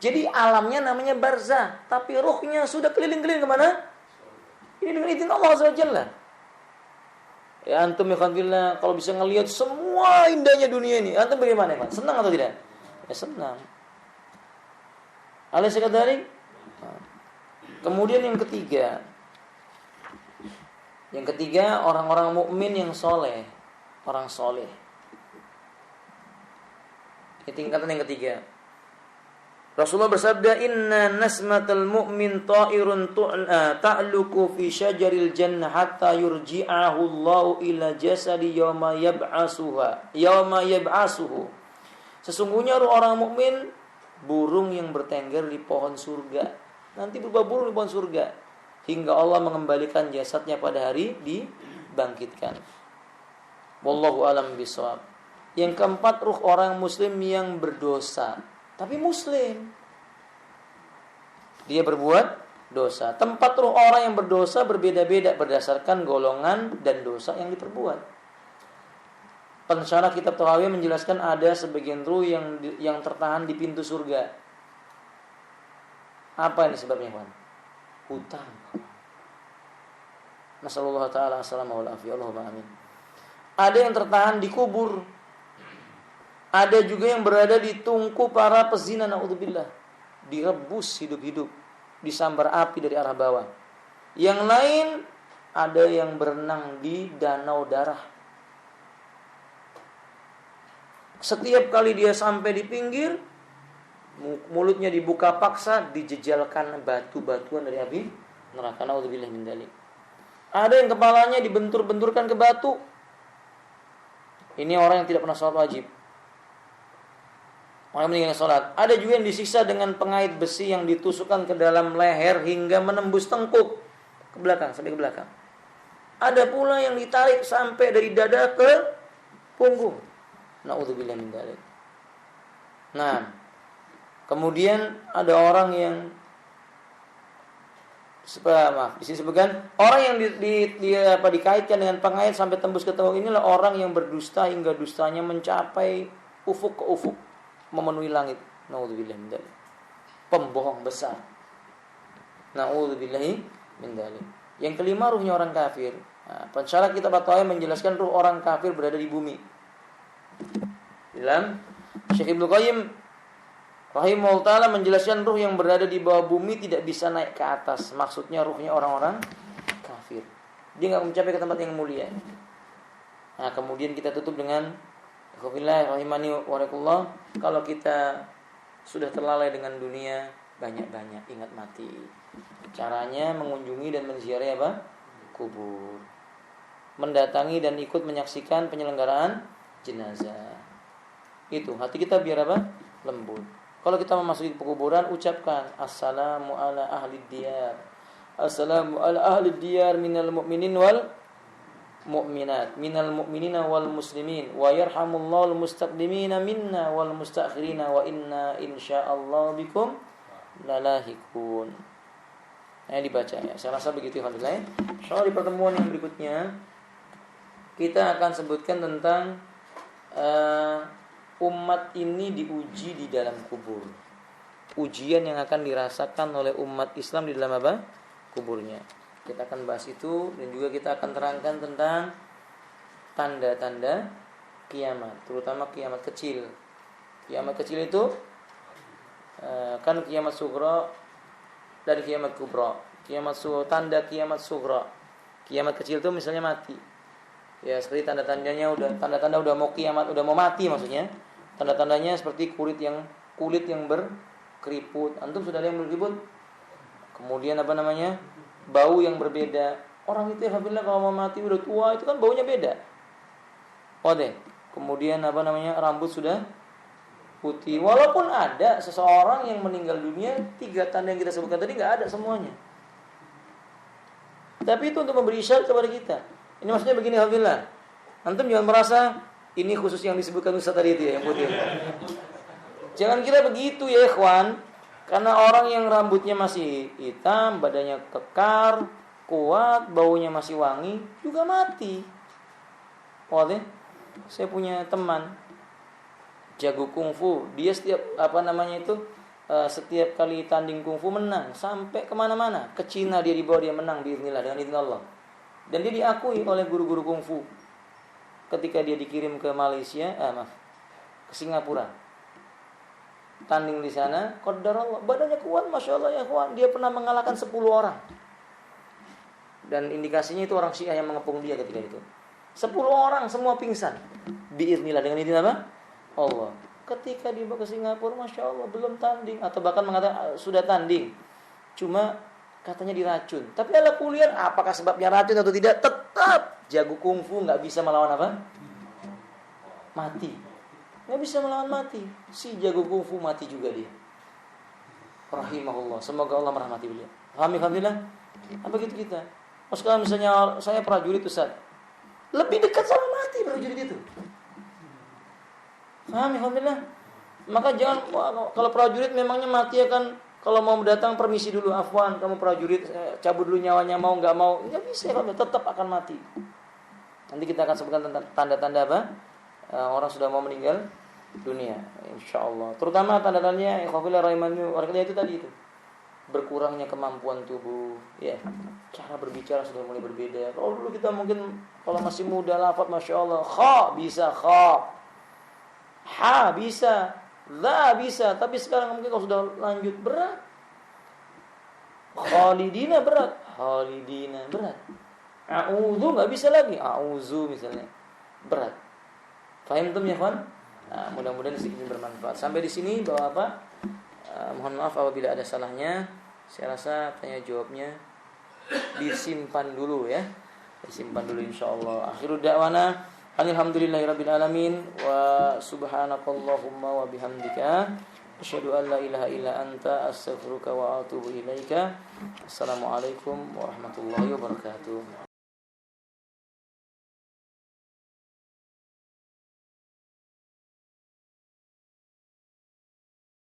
Jadi alamnya namanya barzah, tapi ruhnya sudah keliling-keliling kemana? Ini dengan izin Allah SWT. Ya antum ya alhamdulillah, kalau bisa ngelihat semua indahnya dunia ini, antum bagaimana ya? Senang atau tidak? Ya senang. Alaysa kadzalik? Kemudian yang ketiga. Yang ketiga, orang-orang mukmin yang soleh, orang soleh. Ini tingkatan yang ketiga. Rasulullah bersabda, "Inna nasmatal mu'min ta'irun ta'luku fi syajaril jannah hatta yurji'ahu Allahu ila jasadi yawma yab'asuhu." Sesungguhnya orang mukmin burung yang bertengger di pohon surga. Nanti berubah burung di pohon surga hingga Allah mengembalikan jasadnya pada hari dibangkitkan. Wallahu a'lam bishawab. Yang keempat, ruh orang muslim yang berdosa tapi muslim. Dia berbuat dosa. Tempat ruh orang yang berdosa berbeda-beda berdasarkan golongan dan dosa yang diperbuat. Pensyarah kitab Thahawiyah menjelaskan ada sebagian ruh yang tertahan di pintu surga. Apa ini sebabnya, Pak? Hutang. Nasallallahu taala assalamu alaihi Allahumma amin. Ada yang tertahan di kubur. Ada juga yang berada di tungku para pezina, naudzubillah, direbus hidup-hidup, disambar api dari arah bawah. Yang lain ada yang berenang di danau darah. Setiap kali dia sampai di pinggir, mulutnya dibuka paksa, dijejalkan batu-batuan dari api neraka, naudzubillah min dzalik. Ada yang kepalanya dibentur-benturkan ke batu. Ini orang yang tidak pernah sholat wajib. Orang meninggalkan sholat. Ada juga yang disiksa dengan pengait besi yang ditusukkan ke dalam leher hingga menembus tengkuk ke belakang, sampai ke belakang. Ada pula yang ditarik sampai dari dada ke punggung. Na'udzubillah min dzalik. Nah, kemudian ada orang yang di sini sebutkan orang yang dikaitkan dengan pengait sampai tembus ke tengkuk, inilah orang yang berdusta hingga dustanya mencapai ufuk ke ufuk, memenuhi langit. Naudzubillah min dzalik. Pembohong besar. Naudzubillah min dzalik. Yang kelima, ruhnya orang kafir. Nah, pensyarah kitab At-Thahawiyah menjelaskan ruh orang kafir berada di bumi. Dalam Syekh Ibnu Qayyim rahimahullah ta'ala menjelaskan ruh yang berada di bawah bumi tidak bisa naik ke atas. Maksudnya ruhnya orang-orang kafir. Dia enggak mencapai ke tempat yang mulia. Nah, kemudian kita tutup dengan rahimani wa rahimakumullah. Kalau kita sudah terlalai dengan dunia, banyak-banyak ingat mati. Caranya mengunjungi dan menziarahi apa? Kubur. Mendatangi dan ikut menyaksikan penyelenggaraan jenazah. Itu hati kita biar apa? Lembut. Kalau kita memasuki pekuburan, ucapkan assalamu ala ahli diyar. Assalamu ala ahli diyar minal mu'minin wal mu'minat, minal mu'minina wal muslimin, wa yarhamullahu al mustaqdimina minna wal mustakhirina, wa inna insyaallah bikum lalahikun. Nah, dibaca ya. Saya rasa begitu alhamdulillah. Soal di pertemuan yang berikutnya kita akan sebutkan tentang umat ini diuji di dalam kubur. Ujian yang akan dirasakan oleh umat Islam di dalam apa? Kuburnya. Kita akan bahas itu dan juga kita akan terangkan tentang tanda-tanda kiamat, terutama kiamat kecil. Kiamat kecil itu kan kiamat sughra dan kiamat kubra. Tanda kiamat sughra. Kiamat kecil itu misalnya mati. Ya, seperti tanda-tandanya tanda-tanda udah mau kiamat, udah mau mati maksudnya. Tanda-tandanya seperti kulit yang berkeriput. Antum sudah ada yang berkeriput? Kemudian bau yang berbeda. Orang itu alhamdulillah kalau mau mati udah tua itu kan baunya beda. Kemudian rambut sudah putih. Walaupun ada seseorang yang meninggal dunia, 3 tanda yang kita sebutkan tadi nggak ada semuanya. Tapi itu untuk memberi isyarat kepada kita. Ini maksudnya begini, alhamdulillah. Antum jangan merasa ini khusus yang disebutkan Ustaz tadi itu ya, yang putih. Jangan kira begitu ya ikhwan. Karena orang yang rambutnya masih hitam, badannya kekar, kuat, baunya masih wangi, juga mati. Saya punya teman jago kungfu. Dia setiap setiap kali tanding kungfu menang sampai kemana-mana. Ke Cina dia dibawa, dia menang biiznillah dengan izin Allah. Dan dia diakui oleh guru-guru kungfu. Ketika dia dikirim ke Malaysia, ke Singapura, tanding di sana, qadarullah, badannya kuat, masya Allah ya kawan. Dia pernah mengalahkan 10 orang. Dan indikasinya itu orang Syiah yang mengepung dia ketika itu. 10 orang semua pingsan. Biiznillah dengan izin apa? Allah. Ketika dibawa ke Singapura, masya Allah belum tanding, atau bahkan mengatakan sudah tanding, cuma katanya diracun. Tapi ala kuliah, apakah sebabnya racun atau tidak, tetap jago kungfu nggak bisa melawan apa? Mati. Nggak bisa melawan mati. Si jago kungfu mati juga dia. Rahimahullah. Semoga Allah merahmati beliau. Alhamdulillah. Apa gitu kita? Sekarang misalnya saya prajurit Ustaz, lebih dekat sama mati prajurit itu. Alhamdulillah. Maka jangan, kalau prajurit memangnya mati akan, kalau mau datang permisi dulu, afwan kamu prajurit, cabut dulu nyawanya, mau nggak mau, nggak bisa, tetap akan mati. Nanti kita akan sebutkan tentang tanda-tanda apa orang sudah mau meninggal dunia, insyaallah. Terutama tanda-tandanya itu tadi itu, berkurangnya kemampuan tubuh, ya, cara berbicara sudah mulai berbeda. Kalau dulu kita mungkin kalau masih muda lafaz masya Allah, kha bisa, ha bisa, la bisa, tapi sekarang mungkin kalau sudah lanjut berat. Khalidina berat. A'udzu enggak bisa lagi. A'udzu misalnya. Berat. Paham tuh ya, kawan? Nah, mudah-mudahan sedikit bermanfaat. Sampai di sini Bapak. Mohon maaf apabila ada salahnya. Saya rasa tanya jawabnya disimpan dulu ya. Disimpan dulu insyaallah. Akhirud da'wana alhamdulillahirabbil alamin wa subhanakallahumma wa bihamdika asyhadu an la ilaha illa anta astaghfiruka wa atubu ilaika. Assalamualaikum warahmatullahi wabarakatuh.